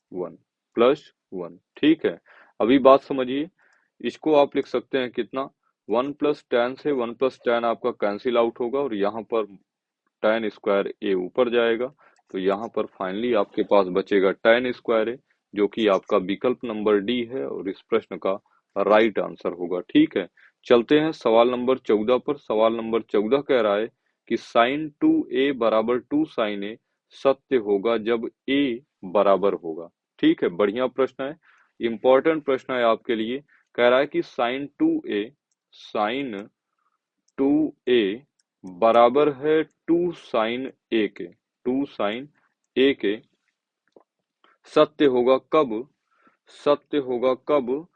1। ठीक है, अभी बात समझिए, इसको आप लिख सकते हैं कितना, 1 प्लस tan से 1 प्लस tan आपका कैंसिल आउट होगा और यहाँ पर tan स्क्वायर ए ऊपर जाएगा, तो यहाँ पर फाइनली आपके पास बचेगा tan स्क्वायर ए, जो कि आपका विकल्प नंबर डी है और इस प्रश्न का राइट आंसर होगा। ठीक है, चलते हैं सवाल नंबर 14 पर। सवाल नंबर 14 कह रहा है कि साइन 2a बराबर 2 साइन ए सत्य होगा जब a बराबर होगा। ठीक है, बढ़िया प्रश्न है, इंपॉर्टेंट प्रश्न है आपके लिए। कह रहा है कि साइन 2a बराबर है 2 साइन ए के, 2 साइन ए के सत्य होगा कब, सत्य होगा कब,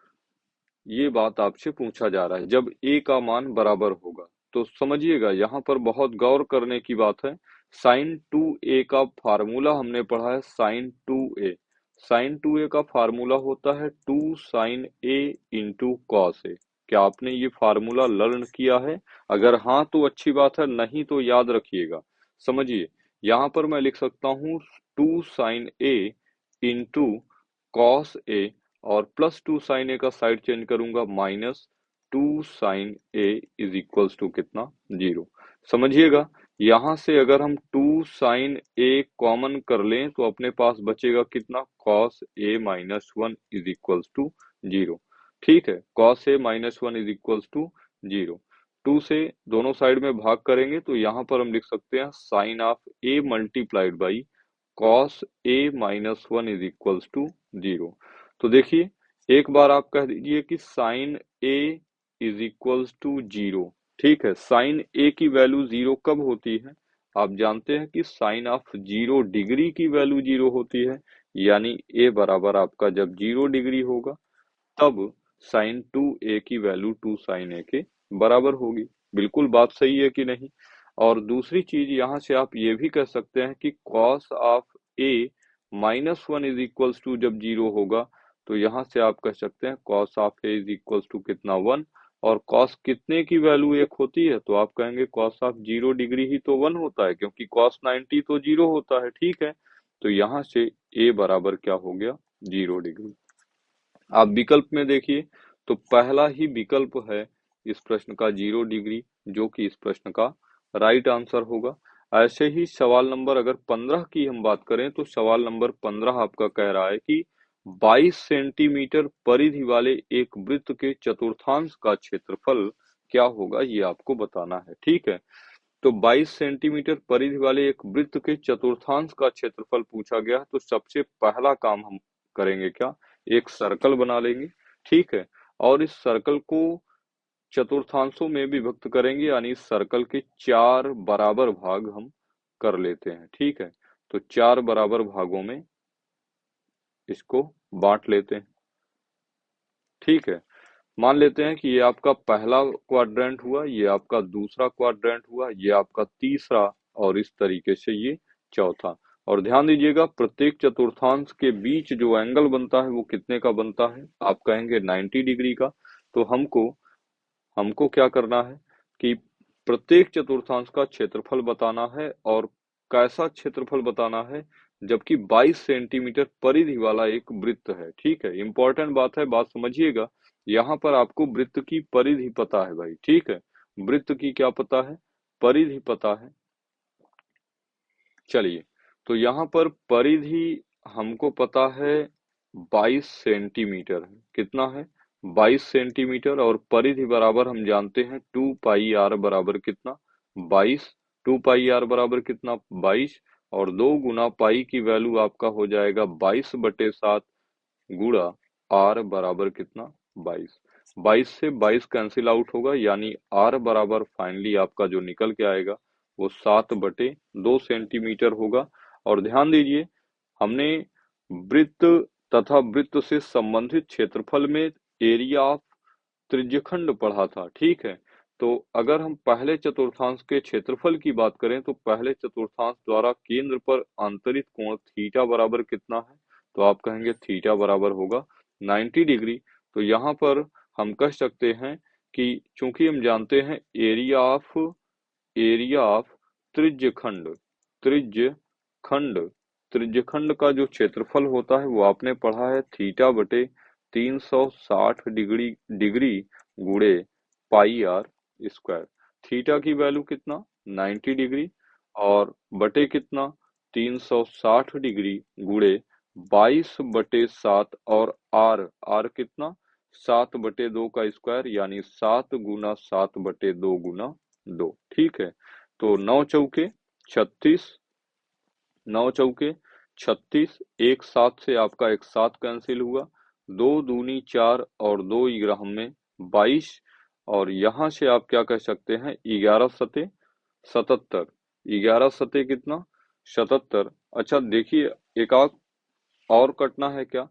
ये बात आपसे पूछा जा रहा है, जब ए का मान बराबर होगा। तो समझिएगा, यहाँ पर बहुत गौर करने की बात है। साइन 2a का फार्मूला हमने पढ़ा है साइन 2a, साइन 2a का फार्मूला होता है 2 साइन ए इंटू कॉस ए। क्या आपने ये फार्मूला लर्न किया है? अगर हाँ तो अच्छी बात है, नहीं तो याद रखिएगा। समझिए, यहाँ पर मैं लिख सकता हूँ 2 sine A into cos A और +2 साइन ए का साइड चेंज करूंगा, -2 sine A is equals to कितना, 0। समझिएगा, यहाँ से अगर हम 2 साइन ए कॉमन कर लें तो अपने पास बचेगा कितना, cos a -1 is equals to 0। ठीक है, cos a -1 is equals to 0। 2 से दोनों साइड में भाग करेंगे तो यहाँ पर हम लिख सकते हैं sine of a multiplied by cos a -1 is equals to 0। तो देखिए, एक बार आप कह दीजिए कि sine A is equals to 0। ठीक है, साइन ए की वैल्यू 0 कब होती है? आप जानते हैं कि साइन ऑफ 0 डिग्री की वैल्यू 0 होती है, यानी ए बराबर आपका जब 0 डिग्री होगा तब साइन 2a की वैल्यू 2 साइन ए के बराबर होगी। बिल्कुल बात सही है कि नहीं? और दूसरी चीज यहाँ से आप ये भी कह सकते हैं कि cos of a -1 is equals to जब 0 होगा, तो यहाँ से आप कह सकते हैं cos of a is equals to कितना, 1। और cos कितने की वैल्यू 1 होती है? तो आप कहेंगे cos ऑफ 0 डिग्री ही तो 1 होता है, क्योंकि cos 90 तो 0 होता है। ठीक है, तो यहाँ से a बराबर क्या हो गया, 0 डिग्री। आप विकल्प में देखिए, तो पहला ही विकल्प है इस प्रश्न का 0 डिग्री, जो कि इस प्रश्न का राइट आंसर होगा। ऐसे ही सवाल नंबर अगर 15 की हम बात करें तो सवाल नंबर 15 आपका कह रहा है कि 22 सेंटीमीटर परिधि वाले एक वृत्त के चतुर्थांश का क्षेत्रफल क्या होगा, ये आपको बताना है। ठीक है, तो 22 सेंटीमीटर परिधि वाले एक वृत्त के चतुर्थांश का क्षेत्रफल पूछा गया है। तो सबसे पहला काम हम करेंगे क्या, एक सर्कल बना लेंगे, ठीक है, और इस सर्कल को चतुर्थांशों में विभक्त करेंगे, यानी इस सर्कल के 4 बराबर भाग हम कर लेते हैं, ठीक है। तो 4 बराबर भागों में इसको बांट लेते हैं, ठीक है। मान लेते हैं कि ये आपका पहला क्वाड्रेंट हुआ, ये आपका दूसरा क्वाड्रेंट हुआ, ये आपका तीसरा, और इस तरीके से ये चौथा। और ध्यान दीजिएगा, प्रत्येक चतुर्थांश के बीच जो एंगल बनता है वो कितने का बनता है, आप कहेंगे 90 डिग्री का। तो हमको हमको क्या करना है कि प्रत्येक चतुर्थांश का क्षेत्रफल बताना है, और कैसा क्षेत्रफल बताना है, जबकि 22 सेंटीमीटर परिधि वाला एक वृत्त है, ठीक है। इंपॉर्टेंट बात है, बात समझिएगा। यहाँ पर आपको वृत्त की परिधि पता है भाई, ठीक है। वृत्त की क्या पता है, परिधि पता है। चलिए, तो यहाँ पर परिधि हमको पता है 22 सेंटीमीटर है। कितना है, 22 सेंटीमीटर, और परिधि बराबर हम जानते हैं 2 पाई आर बराबर कितना, 22। 2 पाई आर बराबर कितना, 22, और 2 गुना पाई की वैल्यू आपका हो जाएगा 22/7 गुणा आर बराबर कितना, 22। 22 से 22 कैंसिल आउट होगा, यानी आर बराबर फाइनली आपका जो निकल के आएगा वो 7/2 सेंटीमीटर होगा। और ध्यान दीजिए, हमने वृत्त तथा वृत्त से संबंधित क्षेत्रफल में एरिया ऑफ त्रिज्यखंड पढ़ा था, ठीक है। तो अगर हम पहले चतुर्थांश के क्षेत्रफल की बात करें, तो पहले चतुर्थांश द्वारा केंद्र पर अंतरित कोण थीटा बराबर कितना है, तो आप कहेंगे थीटा बराबर होगा 90 डिग्री। तो यहाँ पर हम कह सकते हैं कि चूंकि हम जानते हैं एरिया ऑफ त्रिज्यखंड, त्रिज्यखंड त्रिज्यखंड का जो क्षेत्रफल होता है वो आपने पढ़ा है थीटा बटे 360 डिग्री डिग्री गुणे पाई आर स्क्वायर। थीटा की वैल्यू कितना, 90 डिग्री, और बटे कितना, 360 डिग्री गुणे 22/7, और आर आर कितना, 7/2 का स्क्वायर, यानी 7 गुना 7/2 गुना 2, ठीक है। तो 9 चौके 36, 9 चौके 36, एक 7 से आपका एक 7 कैंसिल हुआ, 2 दूनी 4, और 2 ग्राम में 22, और यहाँ से आप क्या कह सकते हैं, 11 सते 77, 11 सते कितना, 77। अच्छा देखिए, एक आध और कटना है क्या,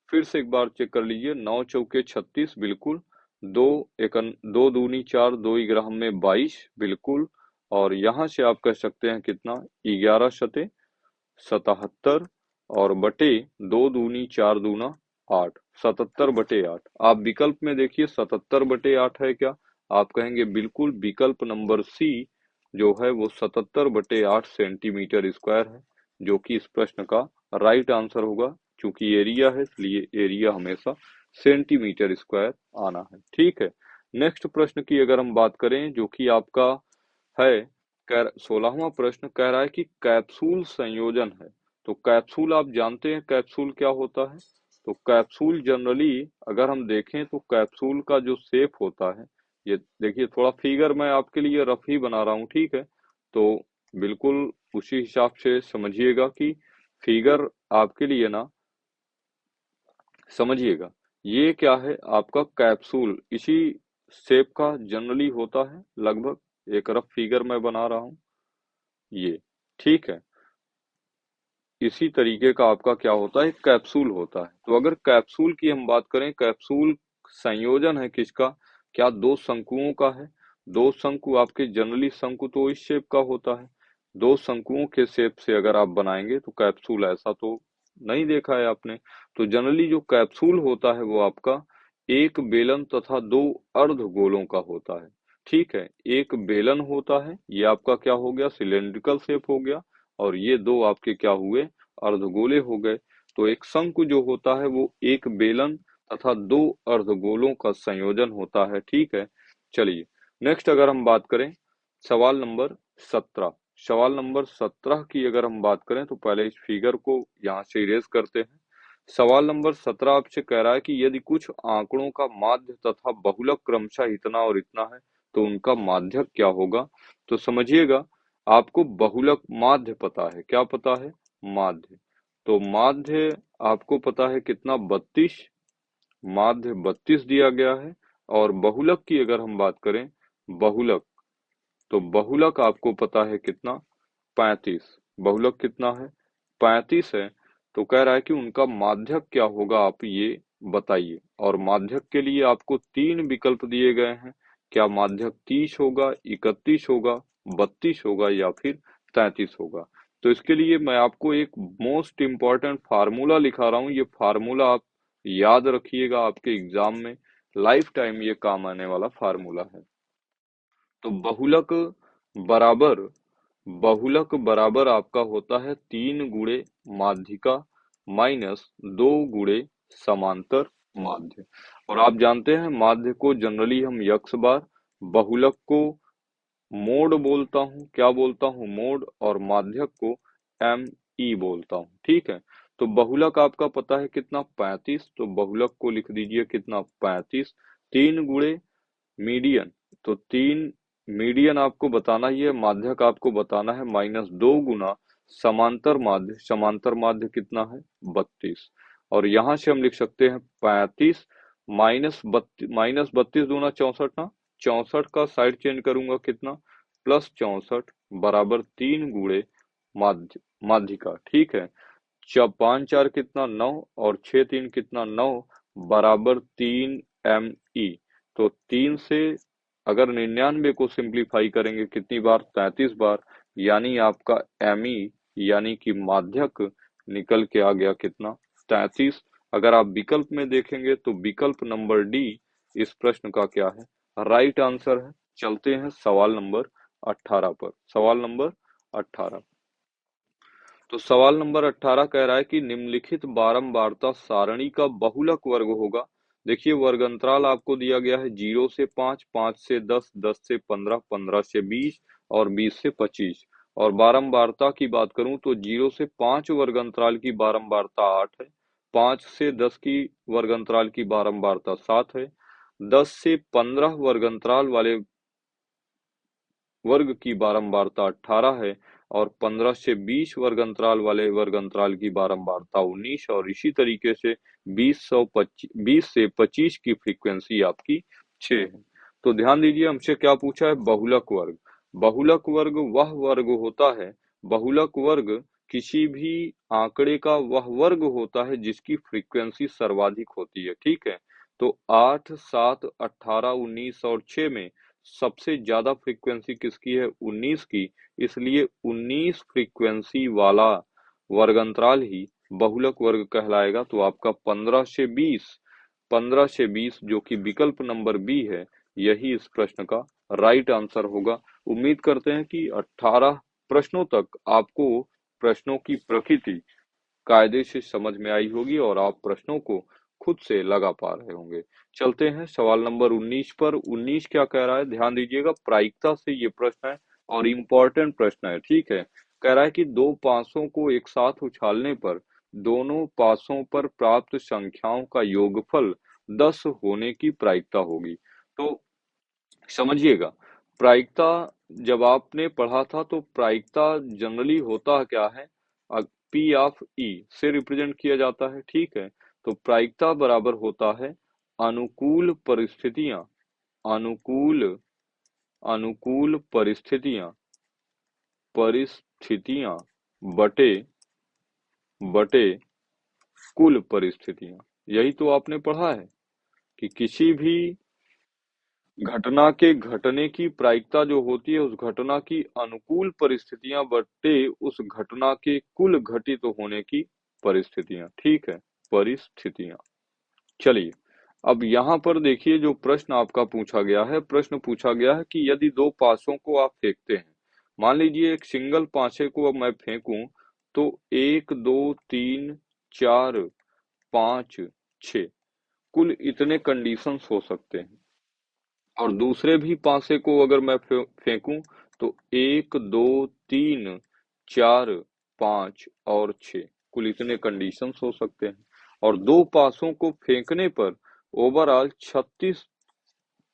फिर से एक बार चेक कर लीजिए। 9 चौके 36 बिल्कुल, 2 दूनी 4, 2 ग्राम में 22 बिल्कुल, और यहाँ से आप कह सकते हैं कितना, 11 सते 77, और बटे 2 दूनी 4 दूना 8, 77/8। आप विकल्प में देखिए 77/8 है क्या, आप कहेंगे बिल्कुल, विकल्प नंबर सी जो है वो 77/8 सेंटीमीटर स्क्वायर है, जो कि इस प्रश्न का राइट आंसर होगा। चूंकि एरिया है इसलिए एरिया हमेशा सेंटीमीटर स्क्वायर आना है, ठीक है। नेक्स्ट प्रश्न की अगर हम बात करें, जो कि आपका है, 16वां प्रश्न कह रहा है कि कैप्सूल संयोजन है। तो कैप्सूल आप जानते हैं कैप्सूल क्या होता है। तो कैप्सूल जनरली अगर हम देखें तो कैप्सूल का जो शेप होता है, ये देखिए, थोड़ा फिगर मैं आपके लिए रफ ही बना रहा हूँ, ठीक है। तो बिल्कुल उसी हिसाब से समझिएगा कि फिगर आपके लिए ना, समझिएगा, ये क्या है, आपका कैप्सूल इसी शेप का जनरली होता है लगभग। एक रफ फिगर मैं बना रहा हूँ, ये, ठीक है। इसी तरीके का आपका क्या होता है, कैप्सूल होता है। तो अगर कैप्सूल की हम बात करें, कैप्सूल संयोजन है किसका, क्या दो शंकुओं का है। दो शंकु आपके जनरली शंकु तो इस शेप का होता है, दो शंकुओं के शेप से अगर आप बनाएंगे तो कैप्सूल, ऐसा तो नहीं देखा है आपने। तो जनरली जो कैप्सूल होता है वो आपका एक बेलन तथा दो अर्ध गोलों का होता है, ठीक है। एक बेलन होता है, ये आपका क्या हो गया, सिलेंड्रिकल शेप हो गया, और ये दो आपके क्या हुए, अर्धगोले हो गए। तो एक शंकु जो होता है वो एक बेलन तथा दो अर्धगोलों का संयोजन होता है, ठीक है। चलिए, नेक्स्ट अगर हम बात करें, सवाल नंबर 17, सवाल नंबर 17 की अगर हम बात करें, तो पहले इस फिगर को यहाँ से इरेज करते हैं। सवाल नंबर 17 आपसे कह रहा है कि यदि कुछ आंकड़ों का माध्य तथा बहुलक क्रमशः इतना और इतना है, तो उनका माध्यक क्या होगा? तो समझिएगा, आपको बहुलक माध्य पता है, क्या पता है? माध्य। तो माध्य आपको पता है कितना? 32। माध्य 32 दिया गया है। और बहुलक की अगर हम बात करें, बहुलक, तो बहुलक आपको पता है कितना? 35। बहुलक कितना है? 35 है। तो कह रहा है कि उनका माध्यक क्या होगा, आप ये बताइए। और माध्यक के लिए आपको 3 विकल्प दिए गए हैं। क्या माध्यक 30 होगा, 31 होगा, 32 होगा या फिर 33 होगा? तो इसके लिए मैं आपको एक मोस्ट इम्पॉर्टेंट फार्मूला लिखा रहा हूँ। ये फार्मूला आप याद रखिएगा, आपके एग्जाम में लाइफ टाइम ये काम आने वाला फार्मूला है। तो बराबर बहुलक बराबर आपका होता है 3 गुणे माध्यिका माइनस 2 गुणे समांतर माध्य। और आप जानते हैं माध्य को जनरली हम यक्स बार, बहुलक को मोड बोलता हूँ, क्या बोलता हूँ? मोड। और माध्यक को एम ई बोलता हूँ, ठीक है। तो बहुलक आपका पता है कितना? 35। तो बहुलक को लिख दीजिए कितना? 35। 3 गुणे मीडियन, तो 3 मीडियन आपको बताना ही है, माध्यक आपको बताना है, माइनस 2 गुना समांतर माध्य। समांतर माध्य कितना है? 32। और यहां से हम लिख सकते हैं 35 माइनस 32 दूना 64 ना, 64 का साइड चेंज करूंगा कितना? प्लस 64 बराबर 3 गुणे माध्यिका, ठीक है। 5 4 कितना? 9। और 6 3 कितना? 9 बराबर 3 एम ई। तो 3 से अगर 99 को सिंप्लीफाई करेंगे कितनी बार? 33 बार। यानी आपका एम ई यानी कि माध्यक निकल के आ गया कितना? 33। अगर आप विकल्प में देखेंगे तो विकल्प नंबर डी इस प्रश्न का क्या है? राइट आंसर है। चलते हैं सवाल नंबर 18 पर। सवाल नंबर 18, तो सवाल नंबर 18 कह रहा है कि निम्नलिखित बारंबारता सारणी का बहुलक वर्ग होगा। देखिए वर्ग अंतराल आपको दिया गया है 0 से 5, 5 से 10, 10 से 15, 15 से 20 और 20 से 25। और बारंबारता की बात करूं तो 0 से 5 वर्ग अंतराल की बारंबारता 8 है, 5 से 10 की वर्ग अंतराल की बारंबारता 7 है, 10 से 15 वर्ग अंतराल वाले वर्ग की बारंबारता 18 है, और 15 से 20 वर्ग अंतराल वाले वर्ग अंतराल की बारंबारता 19, और इसी तरीके से 20 से 25 की फ्रीक्वेंसी आपकी 6 है। तो ध्यान दीजिए हमसे क्या पूछा है? बहुलक वर्ग। बहुलक वर्ग वह वर्ग होता है, बहुलक वर्ग किसी भी आंकड़े का वह वर्ग होता है जिसकी फ्रीक्वेंसी सर्वाधिक होती है, ठीक है। तो 8, 7, 18, 19 और 6 में सबसे ज्यादा फ्रीक्वेंसी किसकी है? 19 की। इसलिए 19 फ्रीक्वेंसी वाला वर्गंतराल ही बहुलक वर्ग कहलाएगा। तो आपका 15 से 20 जो कि विकल्प नंबर बी है, यही इस प्रश्न का राइट आंसर होगा। उम्मीद करते हैं कि 18 प्रश्नों तक आपको प्रश्नों की प्रकृति कायदे से समझ में आई होगी और आप प्रश्नों को खुद से लगा पा रहे होंगे। चलते हैं सवाल नंबर 19 पर। 19 क्या कह रहा है? ध्यान दीजिएगा, प्रायिकता से ये प्रश्न है और इम्पोर्टेंट प्रश्न है, ठीक है। कह रहा है कि दो पासों को एक साथ उछालने पर दोनों पासों पर प्राप्त संख्याओं का योगफल 10 होने की प्रायिकता होगी। तो समझिएगा, प्रायिकता जब आपने पढ़ा था तो प्रायिकता जनरली होता क्या है? पी ऑफ ई से रिप्रेजेंट किया जाता है, ठीक है। तो प्रायिकता बराबर होता है अनुकूल परिस्थितियां, अनुकूल अनुकूल परिस्थितियां बटे बटे कुल परिस्थितियां। यही तो आपने पढ़ा है कि किसी भी घटना के घटने की प्रायिकता जो होती है उस घटना की अनुकूल परिस्थितियां बटे उस घटना के कुल घटित होने की परिस्थितियां, ठीक है, परिस्थितियां। चलिए, अब यहाँ पर देखिए जो प्रश्न आपका पूछा गया है, प्रश्न पूछा गया है कि यदि दो पासों को आप फेंकते हैं, मान लीजिए एक सिंगल पासे को अब मैं फेंकूं तो 1 2 3 4 5 6 कुल इतने कंडीशंस हो सकते हैं। और दूसरे भी पासे को अगर मैं फेंकूं तो 1 2 3 4 5 और 6 कुल इतने कंडीशंस हो सकते हैं। और दो पासों को फेंकने पर ओवरऑल 36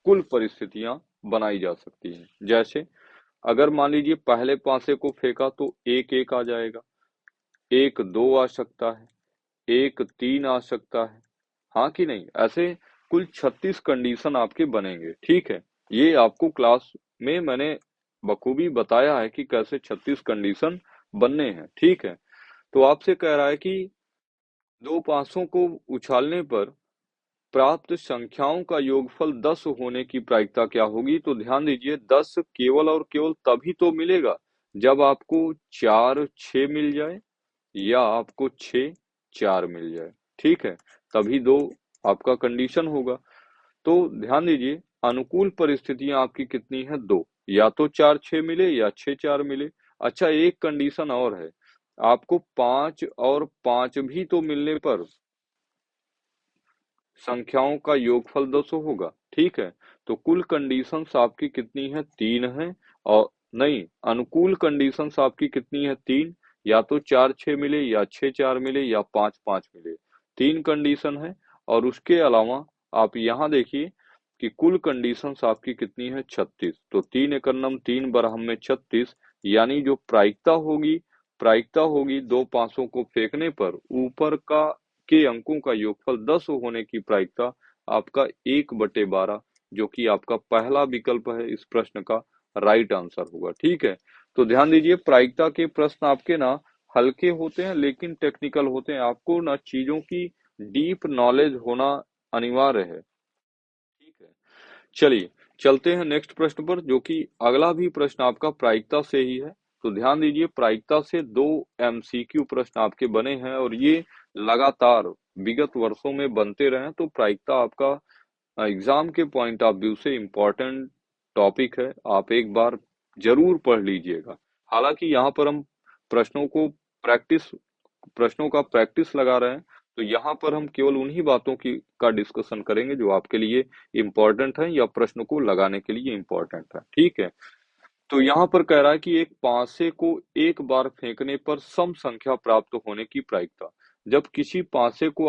कुल परिस्थितियां बनाई जा सकती है। जैसे अगर मान लीजिए पहले पासे को फेंका तो 1-1 आ जाएगा, 1-2 आ सकता है, 1-3 आ सकता है, हाँ कि नहीं? ऐसे कुल 36 कंडीशन आपके बनेंगे, ठीक है? ये आपको क्लास में मैंने बखूबी बताया है कि कैसे 36 कंडीशन बनने हैं, ठीक है? तो आपसे कह रहा है कि दो पासों को उछालने पर प्राप्त संख्याओं का योगफल 10 होने की प्रायिकता क्या होगी? तो ध्यान दीजिए 10 केवल और केवल तभी तो मिलेगा जब आपको 4 6 मिल जाए या आपको 6 4 मिल जाए, ठीक है? तभी दो आपका कंडीशन होगा। तो ध्यान दीजिए अनुकूल परिस्थितियां आपकी कितनी है? दो, या तो 4 6 मिले या 6 4 मिले। अच्छा एक कंडीशन और है, आपको 5 और 5 भी तो मिलने पर संख्याओं का योगफल 200 होगा, ठीक है? तो कुल कंडीशंस आपकी कितनी है? 3 है। और नहीं, अनुकूल कंडीशंस आपकी कितनी है? 3, या तो 4 6 मिले या 6 4 मिले या 5 5 मिले, 3 कंडीशन है। और उसके अलावा आप यहाँ देखिए कि कुल कंडीशंस आपकी कितनी है? 36। तो 3 एकन्नम 3 बरहम में 36, यानी जो प्रायिकता होगी दो पासों को फेंकने पर ऊपर का के अंकों का योगफल 10 होने की प्रायिकता आपका 1/12, जो कि आपका पहला विकल्प है इस प्रश्न का राइट आंसर होगा, ठीक है? तो ध्यान दीजिए प्रायिकता के प्रश्न आपके ना हल्के होते हैं लेकिन टेक्निकल होते हैं। आपको ना चीजों की डीप नॉलेज होना अनिवार्य है, ठीक है? चलिए चलते हैं नेक्स्ट प्रश्न पर, जो कि अगला भी प्रश्न आपका प्रायिकता से ही है। तो ध्यान दीजिए प्रायिकता से दो एमसीक्यू प्रश्न आपके बने हैं और ये लगातार विगत वर्षों में बनते रहे, तो प्रायिकता आपका एग्जाम के पॉइंट ऑफ व्यू से इम्पोर्टेंट टॉपिक है। आप एक बार जरूर पढ़ लीजिएगा। हालांकि यहाँ पर हम प्रश्नों को प्रैक्टिस प्रश्नों का प्रैक्टिस लगा रहे हैं, तो यहाँ पर हम केवल उन्हीं बातों की का डिस्कशन करेंगे जो आपके लिए इम्पोर्टेंट है या प्रश्न को लगाने के लिए इम्पोर्टेंट है, ठीक है? तो यहाँ पर कह रहा है कि एक पासे को एक बार फेंकने पर सम संख्या प्राप्त होने की प्रायिकता। जब किसी पासे को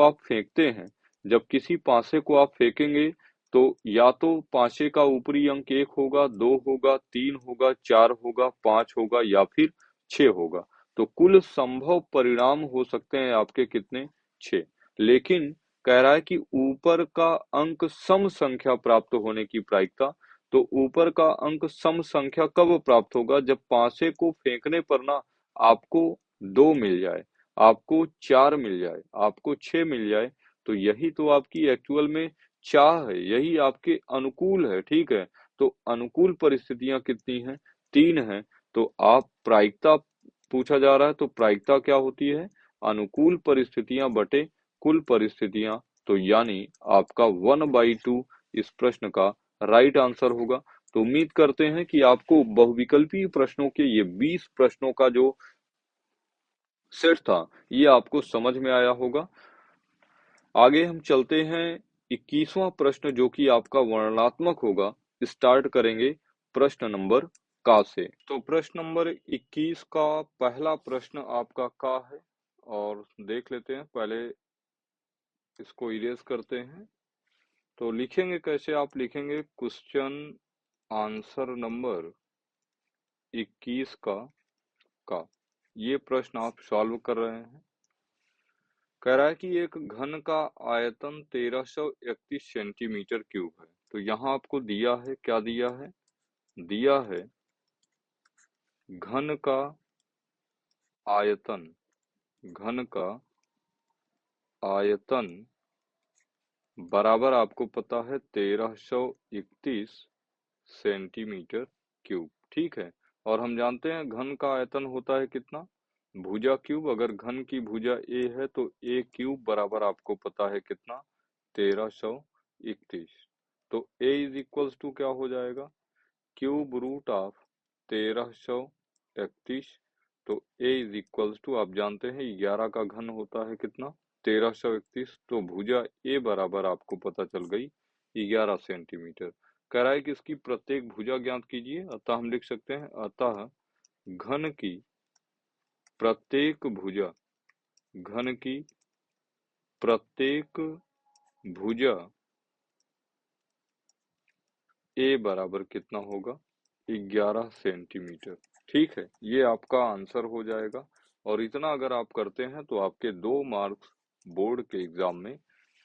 आप फेंकेंगे तो या तो पासे का ऊपरी अंक 1 होगा, 2 होगा, 3 होगा, 4 होगा, 5 होगा या फिर 6 होगा। तो कुल संभव परिणाम हो सकते हैं आपके कितने? 6। लेकिन कह रहा है कि ऊपर का अंक सम संख्या प्राप्त होने की प्रायिकता। तो ऊपर का अंक सम संख्या कब प्राप्त होगा? जब पासे को फेंकने पर ना आपको 2 मिल जाए, आपको 4 मिल जाए, आपको 6 मिल जाए। तो यही तो आपकी एक्चुअल में चाह है, यही आपके अनुकूल है, ठीक है? तो अनुकूल परिस्थितियां कितनी हैं? 3 हैं। तो आप प्रायिकता पूछा जा रहा है, तो प्रायिकता क्या होती है? अनुकूल परिस्थितियां बटे कुल परिस्थितियां। तो यानी आपका 1/2 इस प्रश्न का राइट आंसर होगा। तो उम्मीद करते हैं कि आपको बहुविकल्पीय प्रश्नों के ये 20 प्रश्नों का जो सेट था, ये आपको समझ में आया होगा। आगे हम चलते हैं 21वां प्रश्न, जो कि आपका वर्णनात्मक होगा। स्टार्ट करेंगे प्रश्न नंबर का से। तो प्रश्न नंबर 21 का पहला प्रश्न आपका का है, और देख लेते हैं। पहले इसको इरेज करते हैं। तो लिखेंगे कैसे? आप लिखेंगे क्वेश्चन आंसर नंबर 21 का ये प्रश्न आप सॉल्व कर रहे हैं। कह रहा है कि एक घन का आयतन 1331 सेंटीमीटर क्यूब है। तो यहाँ आपको दिया है, क्या दिया है? दिया है घन का आयतन, घन का आयतन बराबर आपको पता है 1331 सेंटीमीटर क्यूब, ठीक है? और हम जानते हैं घन का आयतन होता है कितना? भुजा क्यूब। अगर घन की भुजा ए है तो ए क्यूब बराबर आपको पता है कितना? 1331। तो ए इज इक्वल्स टू क्या हो जाएगा? Cube root of 1331। तो ए इज इक्वल्स टू आप जानते हैं 11 का घन होता है कितना? 1331। तो भुजा ए बराबर आपको पता चल गई 11 सेंटीमीटर। कह रहा है कि इसकी प्रत्येक भुजा ज्ञात कीजिए। अतः हम लिख सकते हैं, अतः घन की प्रत्येक भुजा, घन की प्रत्येक भुजा ए बराबर कितना होगा, 11 सेंटीमीटर। ठीक है, ये आपका आंसर हो जाएगा। और इतना अगर आप करते हैं तो आपके 2 मार्क्स बोर्ड के एग्जाम में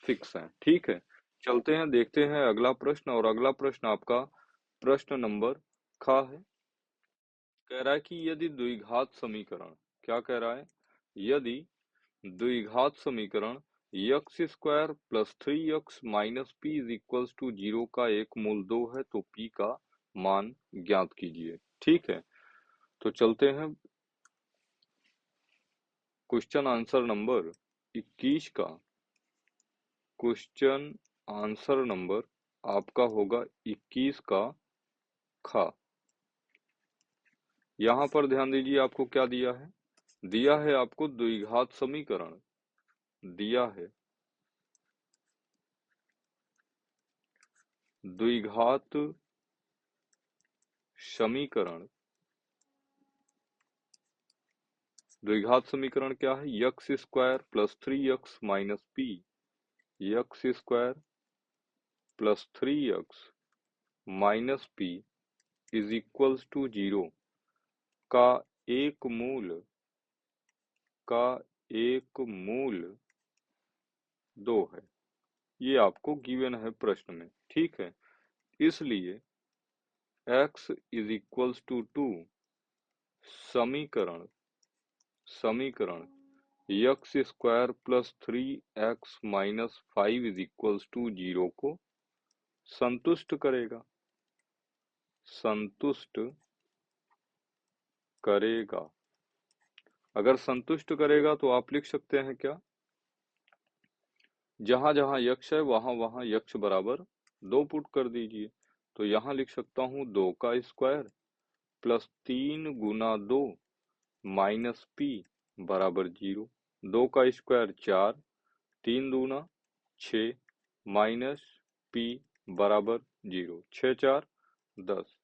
फिक्स हैं। ठीक है, चलते हैं देखते हैं अगला प्रश्न। और अगला प्रश्न आपका प्रश्न नंबर ख है। कह रहा है कि यदि द्विघात समीकरण, क्या कह रहा है, यदि द्विघात समीकरण x square plus 3x minus P is equals to 0 का एक मूल 2 है तो p का मान ज्ञात कीजिए। ठीक है, तो चलते हैं क्वेश्चन आंसर नंबर 21 का। क्वेश्चन आंसर नंबर आपका होगा 21 का ख। यहाँ पर ध्यान दीजिए आपको क्या दिया है, दिया है आपको द्विघात समीकरण, दिया है द्विघात समीकरण। द्विघात समीकरण क्या है, x square plus 3x minus P, x square plus 3x minus P is equals to 0 का एक मूल, का एक मूल 2 है। ये आपको गिवन है प्रश्न में। ठीक है, इसलिए x इज इक्वल्स टू 2 समीकरण, समीकरण x square plus 3x minus 5 is equals to 0 को संतुष्ट करेगा, संतुष्ट करेगा। अगर संतुष्ट करेगा तो आप लिख सकते हैं क्या, जहां जहां यक्ष है वहां वहां यक्ष बराबर 2 पुट कर दीजिए। तो यहाँ लिख सकता हूँ 2 का स्क्वायर प्लस 3 गुना 2 माइनस पी बराबर 0। 2 का स्क्वायर 4, 3 दूना 6 माइनस पी बराबर 0, 6 4 10,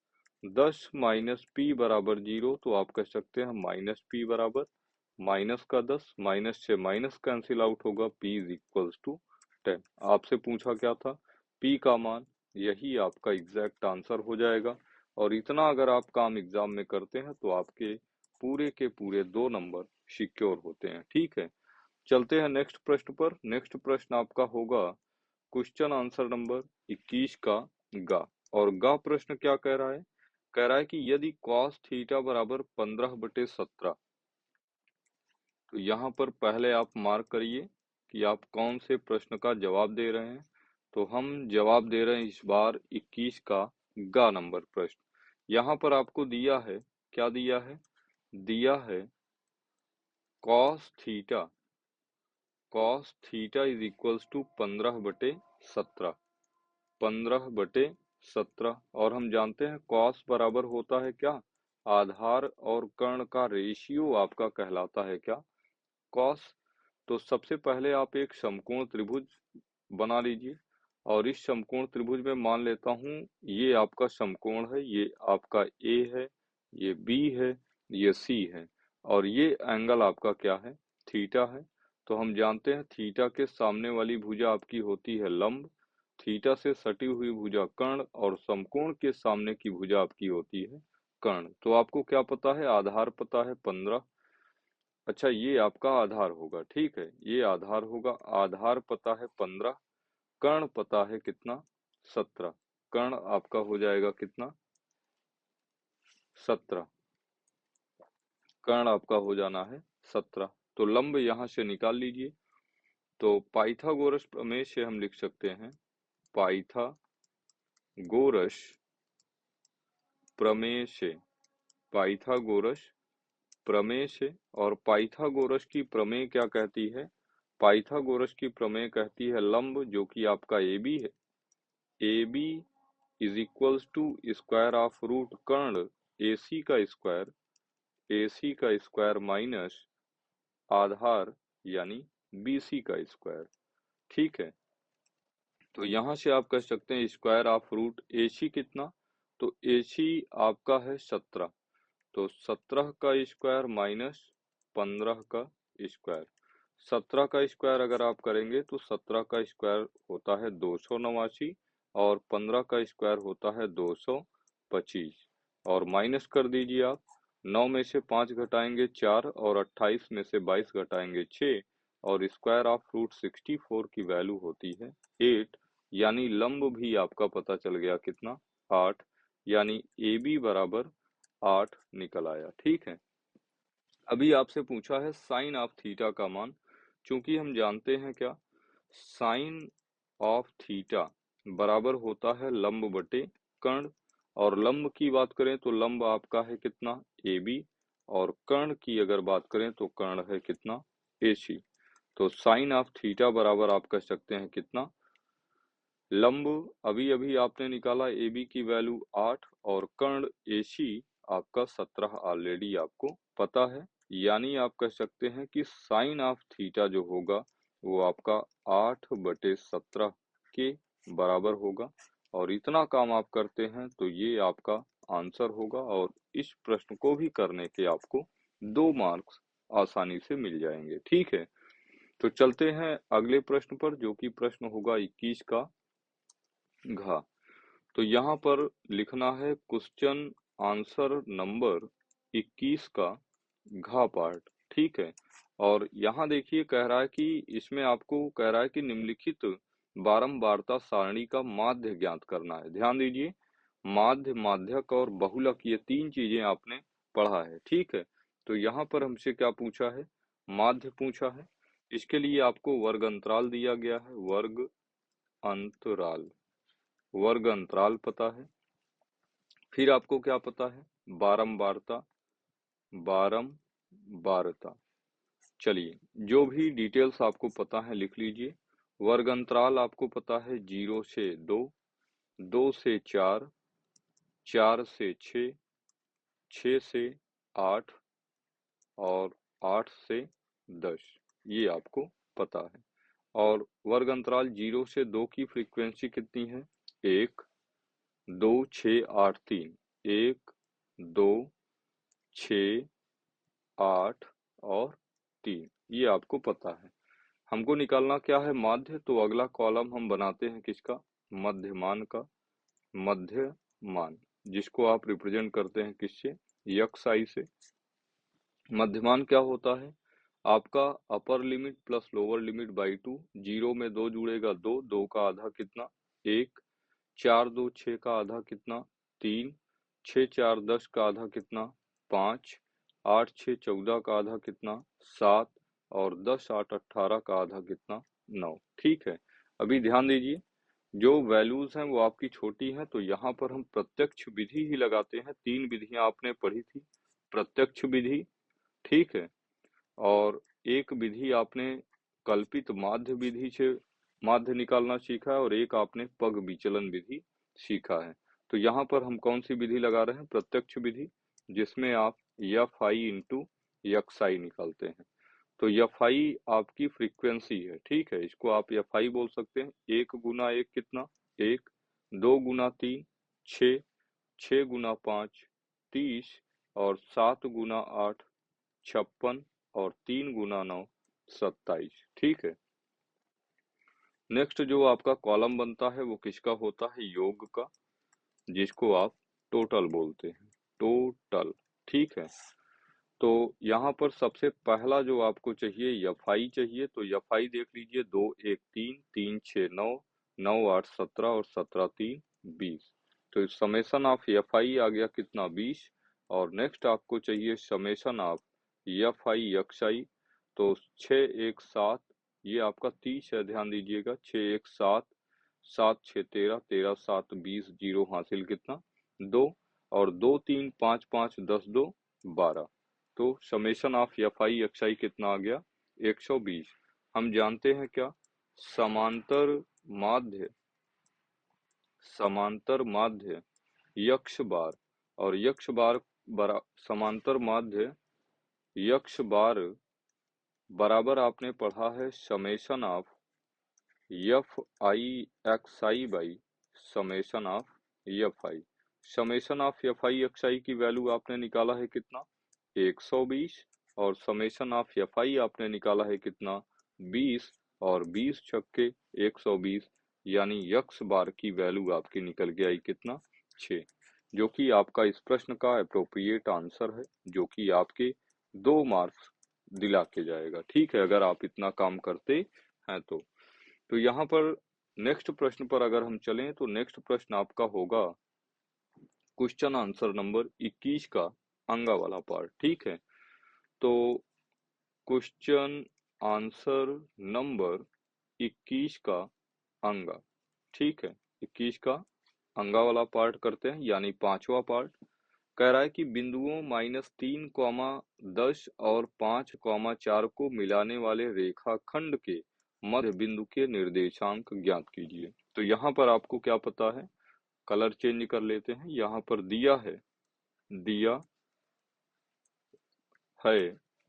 10 माइनस पी बराबर 0। तो आप कह सकते हैं माइनस पी बराबर माइनस का 10, माइनस से माइनस कैंसिल आउट होगा, p इज इक्वल्स टू 10। आपसे पूछा क्या था, p का मान, यही आपका एग्जैक्ट आंसर हो जाएगा। और इतना अगर आप काम एग्जाम में करते हैं तो आपके पूरे के पूरे 2 नंबर सिक्योर होते हैं। ठीक है, चलते हैं नेक्स्ट प्रश्न पर। नेक्स्ट प्रश्न आपका होगा क्वेश्चन आंसर नंबर 21 का गा। और गा प्रश्न क्या कह रहा है, कह रहा है कि यदि cos थीटा बराबर 15/17, तो यहाँ पर पहले आप मार्क करिए कि आप कौन से प्रश्न का जवाब दे रहे हैं। तो हम जवाब दे रहे हैं इस बार 21 का गा नंबर प्रश्न। यहाँ पर आपको दिया है, क्या दिया है, दिया है cos theta, cos theta is equals to 15/17, 15/17। और हम जानते हैं cos बराबर होता है क्या, आधार और कर्ण का रेशियो आपका कहलाता है क्या, cos। तो सबसे पहले आप एक समकोण त्रिभुज बना लीजिए। और इस समकोण त्रिभुज में मान लेता हूँ ये आपका समकोण है, ये आपका ए है, ये बी है, ये सी है, और ये एंगल आपका क्या है, थीटा है। तो हम जानते हैं थीटा के सामने वाली भुजा आपकी होती है लंब, थीटा से सटी हुई भुजा कर्ण, और समकोण के सामने की भुजा आपकी होती है कर्ण। तो आपको क्या पता है, आधार पता है 15। अच्छा, ये आपका आधार होगा। ठीक है, ये आधार होगा, आधार पता है 15, कर्ण पता है कितना, 17। कर्ण आपका हो जाएगा कितना, 17। कर्ण आपका हो जाना है 17। तो लंब यहां से निकाल लीजिए। तो पाइथागोरस प्रमेय से हम लिख सकते हैं, पाइथागोरस प्रमेय से, पाइथागोरस प्रमेय से। और पाइथागोरस की प्रमेय क्या कहती है, पाइथागोरस की प्रमेय कहती है लंब जो कि आपका ए बी है, a b is equals to square of root कर्ण ए सी का स्क्वायर, ए सी का स्क्वायर माइनस आधार यानी बी सी का स्क्वायर। ठीक है, तो यहां से आप कह सकते हैं स्क्वायर ऑफ रूट ए सी कितना, तो ए सी आपका है 17। तो 17 का स्क्वायर माइनस 15 का स्क्वायर, 17 का स्क्वायर अगर आप करेंगे तो 17 का स्क्वायर होता है 289, और 15 का स्क्वायर होता है 225 और माइनस कर दीजिए आप। 9 में से 5 घटाएंगे 4 और 28 में से 22 घटाएंगे 6 और स्क्वायर ऑफ रूट 64 की वैल्यू होती है 8। यानी लंब भी आपका पता चल गया कितना 8, यानी ए बी बराबर 8 निकल आया। ठीक है, अभी आपसे पूछा है साइन ऑफ थीटा का मान। चूंकि हम जानते हैं क्या, साइन ऑफ थीटा बराबर होता है लंब बटे कर्ण। और लंब की बात करें तो लंब आपका है कितना ए बी, और कर्ण की अगर बात करें तो कर्ण है कितना ए सी। तो साइन ऑफ थीटा बराबर आप कह सकते हैं कितना, लंब अभी अभी आपने निकाला ए बी की वैल्यू 8 और कर्ण ए सी आपका 17 ऑलरेडी आपको पता है। यानी आप कह सकते हैं कि साइन ऑफ थीटा जो होगा वो आपका 8/17 के बराबर होगा। और इतना काम आप करते हैं तो ये आपका आंसर होगा, और इस प्रश्न को भी करने के आपको 2 मार्क्स आसानी से मिल जाएंगे। ठीक है, तो चलते हैं अगले प्रश्न पर, जो कि प्रश्न होगा 21 का घ। तो यहाँ पर लिखना है क्वेश्चन आंसर नंबर 21 का घ पार्ट। ठीक है, और यहाँ देखिए कह रहा है कि इसमें आपको कह रहा है कि निम्नलिखित बारंबारता सारणी का माध्य ज्ञात करना है। ध्यान दीजिए, माध्य, माध्यक और बहुलक ये 3 चीजें आपने पढ़ा है। ठीक है, तो यहाँ पर हमसे क्या पूछा है, माध्य पूछा है। इसके लिए आपको वर्ग अंतराल दिया गया है, अंतराल वर्ग अंतराल पता है। फिर आपको क्या पता है, बारंबारता, बारंबारता। चलिए, जो भी डिटेल्स आपको पता है लिख लीजिए। वर्ग अंतराल आपको पता है 0 से 2, 2 से 4, 4 से 6, 6 से 8 और 8 से 10, ये आपको पता है। और वर्ग अंतराल 0 से 2 की फ्रीक्वेंसी कितनी है, 1, 2, 6, 8, 3, 1, 2, 6, 8 और 3, ये आपको पता है। हमको निकालना क्या है, माध्य। तो अगला कॉलम हम बनाते हैं किसका, मध्यमान का। मध्यमान, जिसको आप रिप्रेजेंट करते हैं किससे, यक्स आई से। मध्यमान क्या होता है, आपका upper limit plus lower limit by 2। 0 में 2 जुड़ेगा 2, 2 का आधा कितना 1, 4 2 6 का आधा कितना 3, 6 4 10 का आधा कितना 5, 8 6 14 का आधा कितना 7 और 10 8 18 का आधा कितना 9। ठीक है, अभी ध्यान दीजिए, जो वैल्यूज हैं वो आपकी छोटी हैं, तो यहाँ पर हम प्रत्यक्ष विधि ही लगाते हैं। 3 विधियां आपने पढ़ी थी, प्रत्यक्ष विधि, ठीक है, और एक विधि आपने कल्पित माध्य विधि से माध्य निकालना सीखा है, और एक आपने पग विचलन विधि सीखा है। तो यहाँ पर हम कौन सी विधि लगा रहे हैं, प्रत्यक्ष विधि, जिसमें आप एफ आई इंटू यक्स आई निकालते हैं। तो एफ आई आपकी फ्रीक्वेंसी है। ठीक है, इसको आप एफ आई बोल सकते हैं। 1 गुना 1 कितना 1, 2 गुना 3 6, 6 गुना 5 30 और 7 गुना 8 56 और 3 गुना 9 27। ठीक है, नेक्स्ट जो आपका कॉलम बनता है वो किसका होता है, योग का, जिसको आप टोटल बोलते हैं, टोटल। ठीक है, तो यहाँ पर सबसे पहला जो आपको चाहिए एफ आई चाहिए। तो एफ आई देख लीजिए, 2 1 3, 3 6 9, 9 8 17 और 17 3 20। तो समेशन ऑफ एफ आई आ गया कितना 20। और नेक्स्ट आपको चाहिए summation of f i x i. तो 6 1 7, ये आपका 30 है, ध्यान दीजिएगा, 6 1 7, 7 6 13, 13 7 20, जीरो हासिल कितना 2, और 2 3 5 5 10 2 12। तो summation of f i x i कितना आ गया 120। हम जानते हैं क्या, समांतर माध्य, समांतर माध्य यक्ष बार, और यक्ष बार बरा समांतर माध्य यक्ष बार बराबर आपने पढ़ा है summation of f i x i by summation of f i. Summation of f i x i की वैल्यू आपने निकाला है कितना 120, और समेशन ऑफ एफ आई आपने निकाला है कितना 20, और 20 छक्के 120, यानी यक्स बार की वैल्यू आपकी निकल के आई कितना 6, जो कि आपका इस प्रश्न का एप्रोप्रिएट आंसर है, जो कि आपके 2 मार्क्स दिला के जाएगा। ठीक है, अगर आप इतना काम करते हैं तो यहाँ पर नेक्स्ट प्रश्न पर अगर हम चलें तो नेक्स्ट प्रश्न आपका होगा क्वेश्चन आंसर नंबर 21 का अंगा वाला पार्ट। ठीक है, तो क्वेश्चन आंसर नंबर 21 का अंगा, ठीक है, 21 का अंगा वाला पार्ट करते हैं, यानी 5वां पार्ट। कह रहा है कि बिंदुओं -3, 10 और 5, 4 को मिलाने वाले रेखाखंड के मध्य बिंदु के निर्देशांक ज्ञात कीजिए। तो यहाँ पर आपको क्या पता है, कलर चेंज कर लेते हैं। यहाँ पर दिया है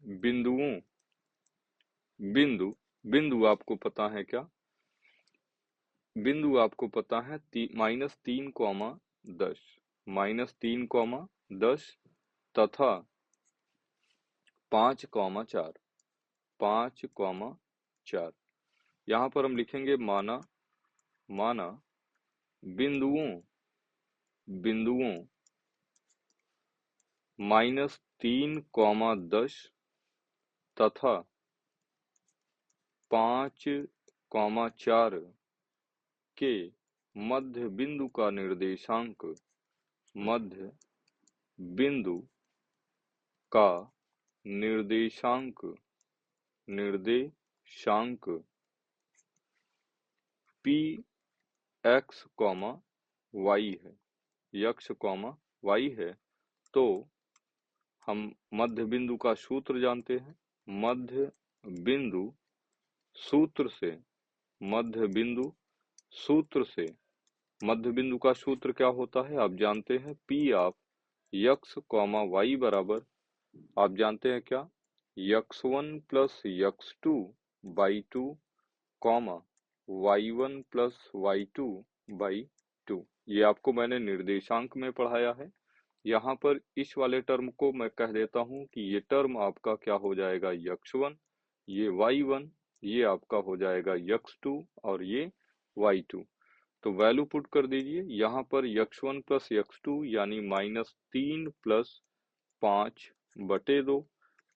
बिंदुओं बिंदु बिंदु आपको पता है क्या, बिंदु आपको पता है -3, 10 तथा 5, 4 5, 4। यहाँ पर हम लिखेंगे माना बिंदुओं बिंदुओं -3, 10 तथा 5, 4 के मध्य बिंदु का मध्य बिंदु का निर्देशांक पी एक्स वाई है, यक्स वाई है। तो हम मध्य बिंदु का सूत्र जानते हैं। मध्य बिंदु सूत्र से मध्य बिंदु सूत्र से मध्य बिंदु का सूत्र क्या होता है, आप जानते हैं, पी ऑफ यक्स वाई बराबर, आप जानते हैं क्या, x1 plus x2 by 2 comma y1 plus y2 by 2। ये आपको मैंने निर्देशांक में पढ़ाया है। यहाँ पर इस वाले टर्म को मैं कह देता हूँ कि ये टर्म आपका क्या हो जाएगा, x1, ये y1, ये आपका हो जाएगा x2 और ये y2। तो वैल्यू पुट कर दीजिए। यहाँ पर x1 प्लस x2 यानी -3 plus 5/2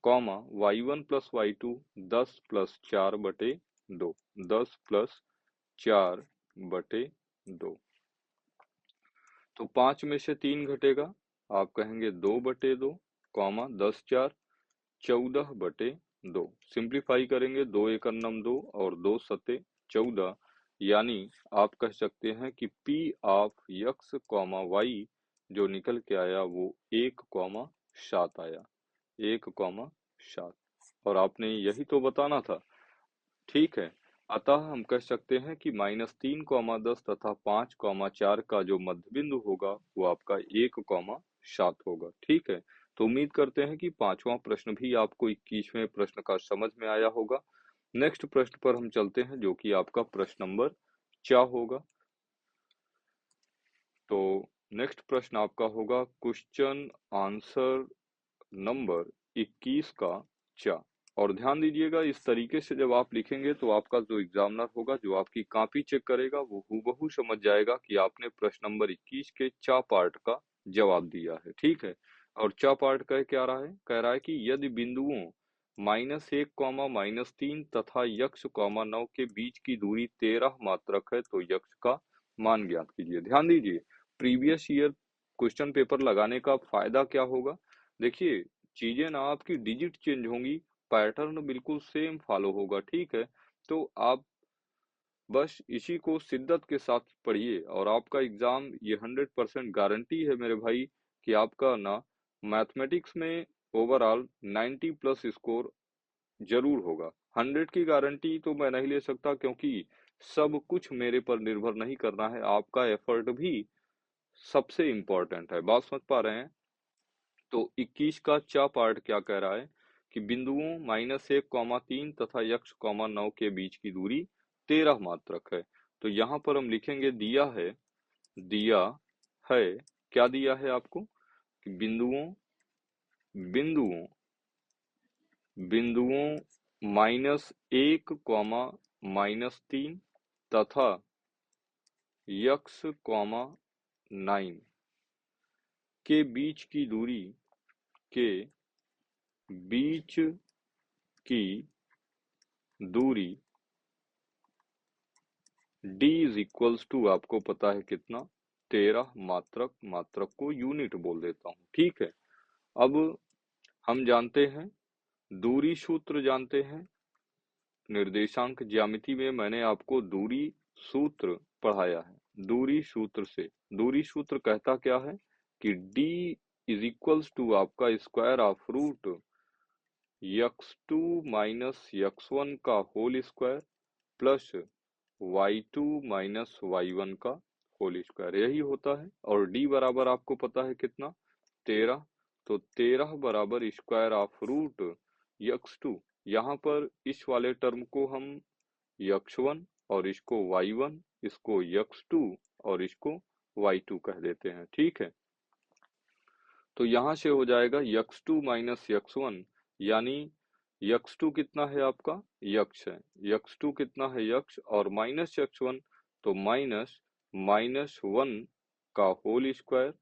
comma y1 plus y2 10 plus 4/2, 10 plus 4/2। तो 5 में से 3 घटेगा, आप कहेंगे 2/2 कॉमा 10 4 14/2। सिंप्लीफाई करेंगे, 2 एकम 2 और 2 सते 14, यानी आप कह सकते हैं कि P ऑफ यक्स वाई जो निकल के आया वो 1,7 आया, 1,7। और आपने यही तो बताना था। ठीक है, अतः हम कह सकते हैं कि -3, 10 तथा 5, 4 का जो मध्य बिंदु होगा वो आपका 1,7 होगा। ठीक है, तो उम्मीद करते हैं कि 5वां प्रश्न भी आपको 21वें प्रश्न का समझ में आया होगा। नेक्स्ट प्रश्न पर हम चलते हैं, जो कि आपका प्रश्न नंबर 4 होगा। तो नेक्स्ट प्रश्न आपका होगा क्वेश्चन आंसर नंबर 21 का 4। और ध्यान दीजिएगा, इस तरीके से जब आप लिखेंगे तो आपका जो एग्जामिनर होगा, जो आपकी कॉपी चेक करेगा, वो हूबहू समझ जाएगा कि आपने प्रश्न नंबर 21 के चा पार्ट का जवाब दिया है। ठीक है, और चा पार्ट कह क्या रहा है, कह रहा है कि यदि बिंदुओं -1, -3 तथा यक्ष, 9 के बीच की दूरी 13 मात्रक है तो यक्ष का मान ज्ञात कीजिए। ध्यान दीजिए, प्रीवियस ईयर क्वेश्चन पेपर लगाने का फायदा क्या होगा, देखिए चीजें ना आपकी डिजिट चेंज होंगी, पैटर्न बिल्कुल सेम फॉलो होगा। ठीक है, तो आप बस इसी को शिद्दत के साथ पढ़िए और आपका एग्जाम ये 100% गारंटी है मेरे भाई कि आपका ना मैथमेटिक्स में ओवरऑल 90 प्लस स्कोर जरूर होगा। 100 की गारंटी तो मैं नहीं ले सकता, क्योंकि सब कुछ मेरे पर निर्भर नहीं करना है, आपका एफर्ट भी सबसे इम्पोर्टेंट है। बात समझ पा रहे हैं। तो 21 का चा पार्ट क्या कह रहा है कि बिंदुओं -1, 3 तथा यक्ष, 9 के बीच की दूरी 13 मात्रक है। तो यहाँ पर हम लिखेंगे दिया है, क्या दिया है आपको कि बिंदुओं बिंदुओं बिंदुओं -1, -3 तथा x, 9 के बीच की दूरी के बीच की दूरी d इज इक्वल्स टू आपको पता है कितना 13 मात्रक, मात्रक को यूनिट बोल देता हूं। ठीक है, अब हम जानते हैं दूरी सूत्र जानते हैं, निर्देशांक ज्यामिति में मैंने आपको दूरी सूत्र पढ़ाया है। दूरी सूत्र से दूरी सूत्र कहता क्या है कि d इज इक्वल्स टू आपका square of root x2 minus x1 का whole square plus y2 minus y1 का होल स्क्वायर, यही होता है। और d बराबर आपको पता है कितना 13, तो 13 बराबर स्क्वायर ऑफ रूट x2, यहाँ पर इस वाले टर्म को हम x1 और इसको y1, इसको x2 और इसको y2 कह देते हैं। ठीक है, तो यहाँ से हो जाएगा x2 माइनस x1, यानी x2 कितना है आपका यक्ष है, x2 कितना है यक्ष, और माइनस x1 तो माइनस माइनस 1 का whole square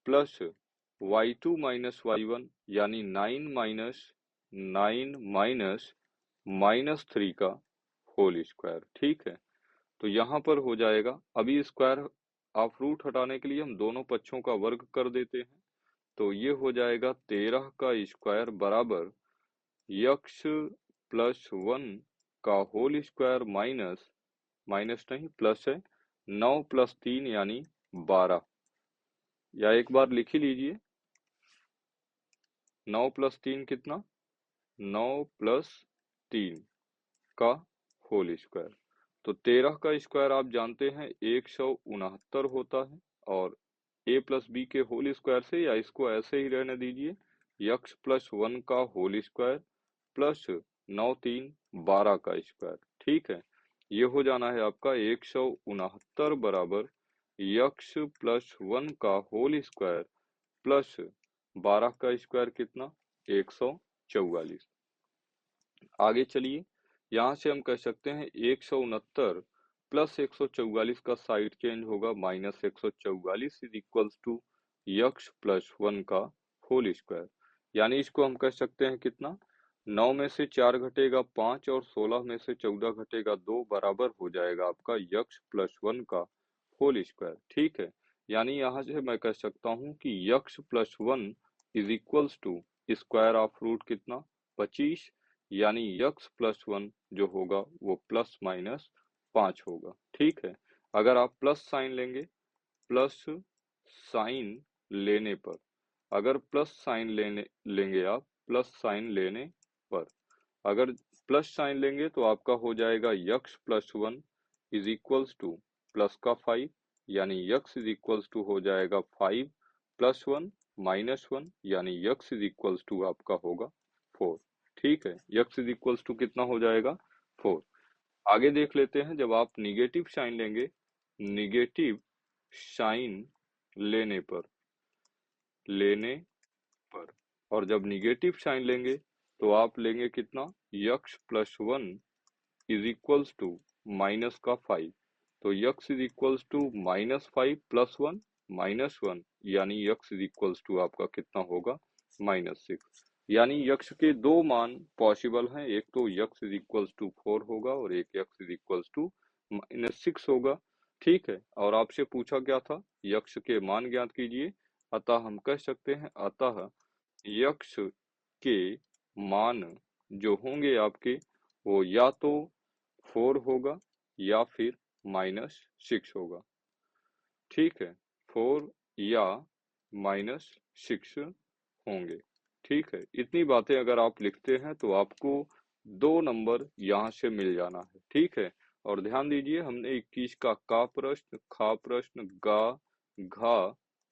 plus y2 minus y1 यानी 9 माइनस माइनस 3 का होल स्क्वायर। ठीक है, तो यहाँ पर हो जाएगा, अभी स्क्वायर ऑफ रूट हटाने के लिए हम दोनों पक्षों का वर्ग कर देते हैं, तो ये हो जाएगा 13 का स्क्वायर बराबर यक्ष प्लस 1 का होल स्क्वायर माइनस माइनस नहीं प्लस है 9 प्लस 3 यानी 12, या एक बार लिख ही लीजिए 9 प्लस 3 कितना 9 प्लस 3 का होल स्क्वायर, तो 13 का स्क्वायर आप जानते हैं 169 होता है, और a प्लस बी के होल स्क्वायर से, या इसको ऐसे ही रहने दीजिए यक्ष प्लस 1 का होल स्क्वायर प्लस 9 3 12 का स्क्वायर। ठीक है, ये हो जाना है आपका 169 बराबर यक्ष प्लस 1 का होल स्क्वायर प्लस 12 का स्क्वायर कितना 144। आगे चलिए, यहाँ से हम कह सकते हैं 169 प्लस 144 का साइड चेंज होगा माइनस 144 इज इक्वल्स टू यक्ष प्लस 1 का होल स्क्वायर, यानी इसको हम कह सकते हैं कितना 9 में से 4 घटेगा 5 और 16 में से 14 घटेगा 2 बराबर हो जाएगा आपका यक्ष प्लस 1 का होल स्क्वायर। ठीक है, यानी यहाँ से मैं कह सकता हूँ कि x plus 1 is equals to square of root कितना 25, यानी यक्स प्लस 1 जो होगा वो प्लस माइनस 5 होगा। ठीक है, अगर आप प्लस साइन लेंगे, प्लस साइन लेने पर, अगर प्लस साइन लेंगे आप प्लस साइन लेने पर, अगर प्लस साइन लेंगे तो आपका हो जाएगा x plus 1 is equals two plus का 5, यानी यक्स इज इक्वल्स टू हो जाएगा 5 प्लस 1 माइनस 1, यानी यक्स इज इक्वल्स टू आपका होगा 4। ठीक है, यक्स इज इक्वल्स टू कितना हो जाएगा 4। आगे देख लेते हैं, जब आप निगेटिव साइन लेंगे, निगेटिव साइन लेने पर, और जब निगेटिव साइन लेंगे तो आप लेंगे कितना x plus 1 is equals to minus का 5, तो x is equals to minus 5 plus 1 minus 1, यानी यक्स इज इक्वल्स टू आपका कितना होगा माइनस 6, यानी यक्स के दो मान पॉसिबल हैं, एक तो यक्स इज इक्वल्स टू 4 होगा और एक x is equals to minus 6 होगा। ठीक है, और आपसे पूछा क्या था यक्स के मान ज्ञात कीजिए, अतः हम कह सकते हैं अतः यक्स के मान जो होंगे आपके वो या तो 4 होगा या फिर माइनस 6 होगा। ठीक है, 4 या माइनस 6 होंगे। ठीक है, इतनी बातें अगर आप लिखते हैं तो आपको 2 नंबर यहाँ से मिल जाना है। ठीक है, और ध्यान दीजिए हमने 21 का प्रश्न, खा प्रश्न, गा, घा,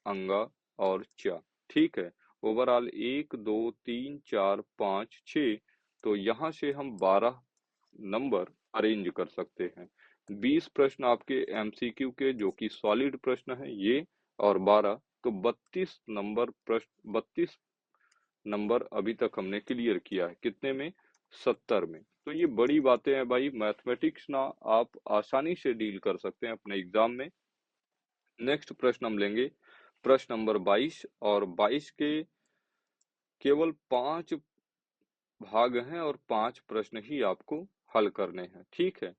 अंगा और चा। ठीक है, ओवरऑल 1 2 3 4 5 6, तो यहाँ से हम 12 नंबर अरेंज कर सकते हैं। 20 प्रश्न आपके एमसीक्यू के जो कि सॉलिड प्रश्न है ये, और 12 तो 32 नंबर प्रश्न, 32 नंबर अभी तक हमने क्लियर किया है। कितने में 70 में। तो ये बड़ी बातें हैं भाई, मैथमेटिक्स ना आप आसानी से डील कर सकते हैं अपने एग्जाम में। नेक्स्ट प्रश्न हम लेंगे प्रश्न नंबर 22, और 22 के केवल 5 भाग हैं और 5 प्रश्न ही आपको हल करने हैं, ठीक है।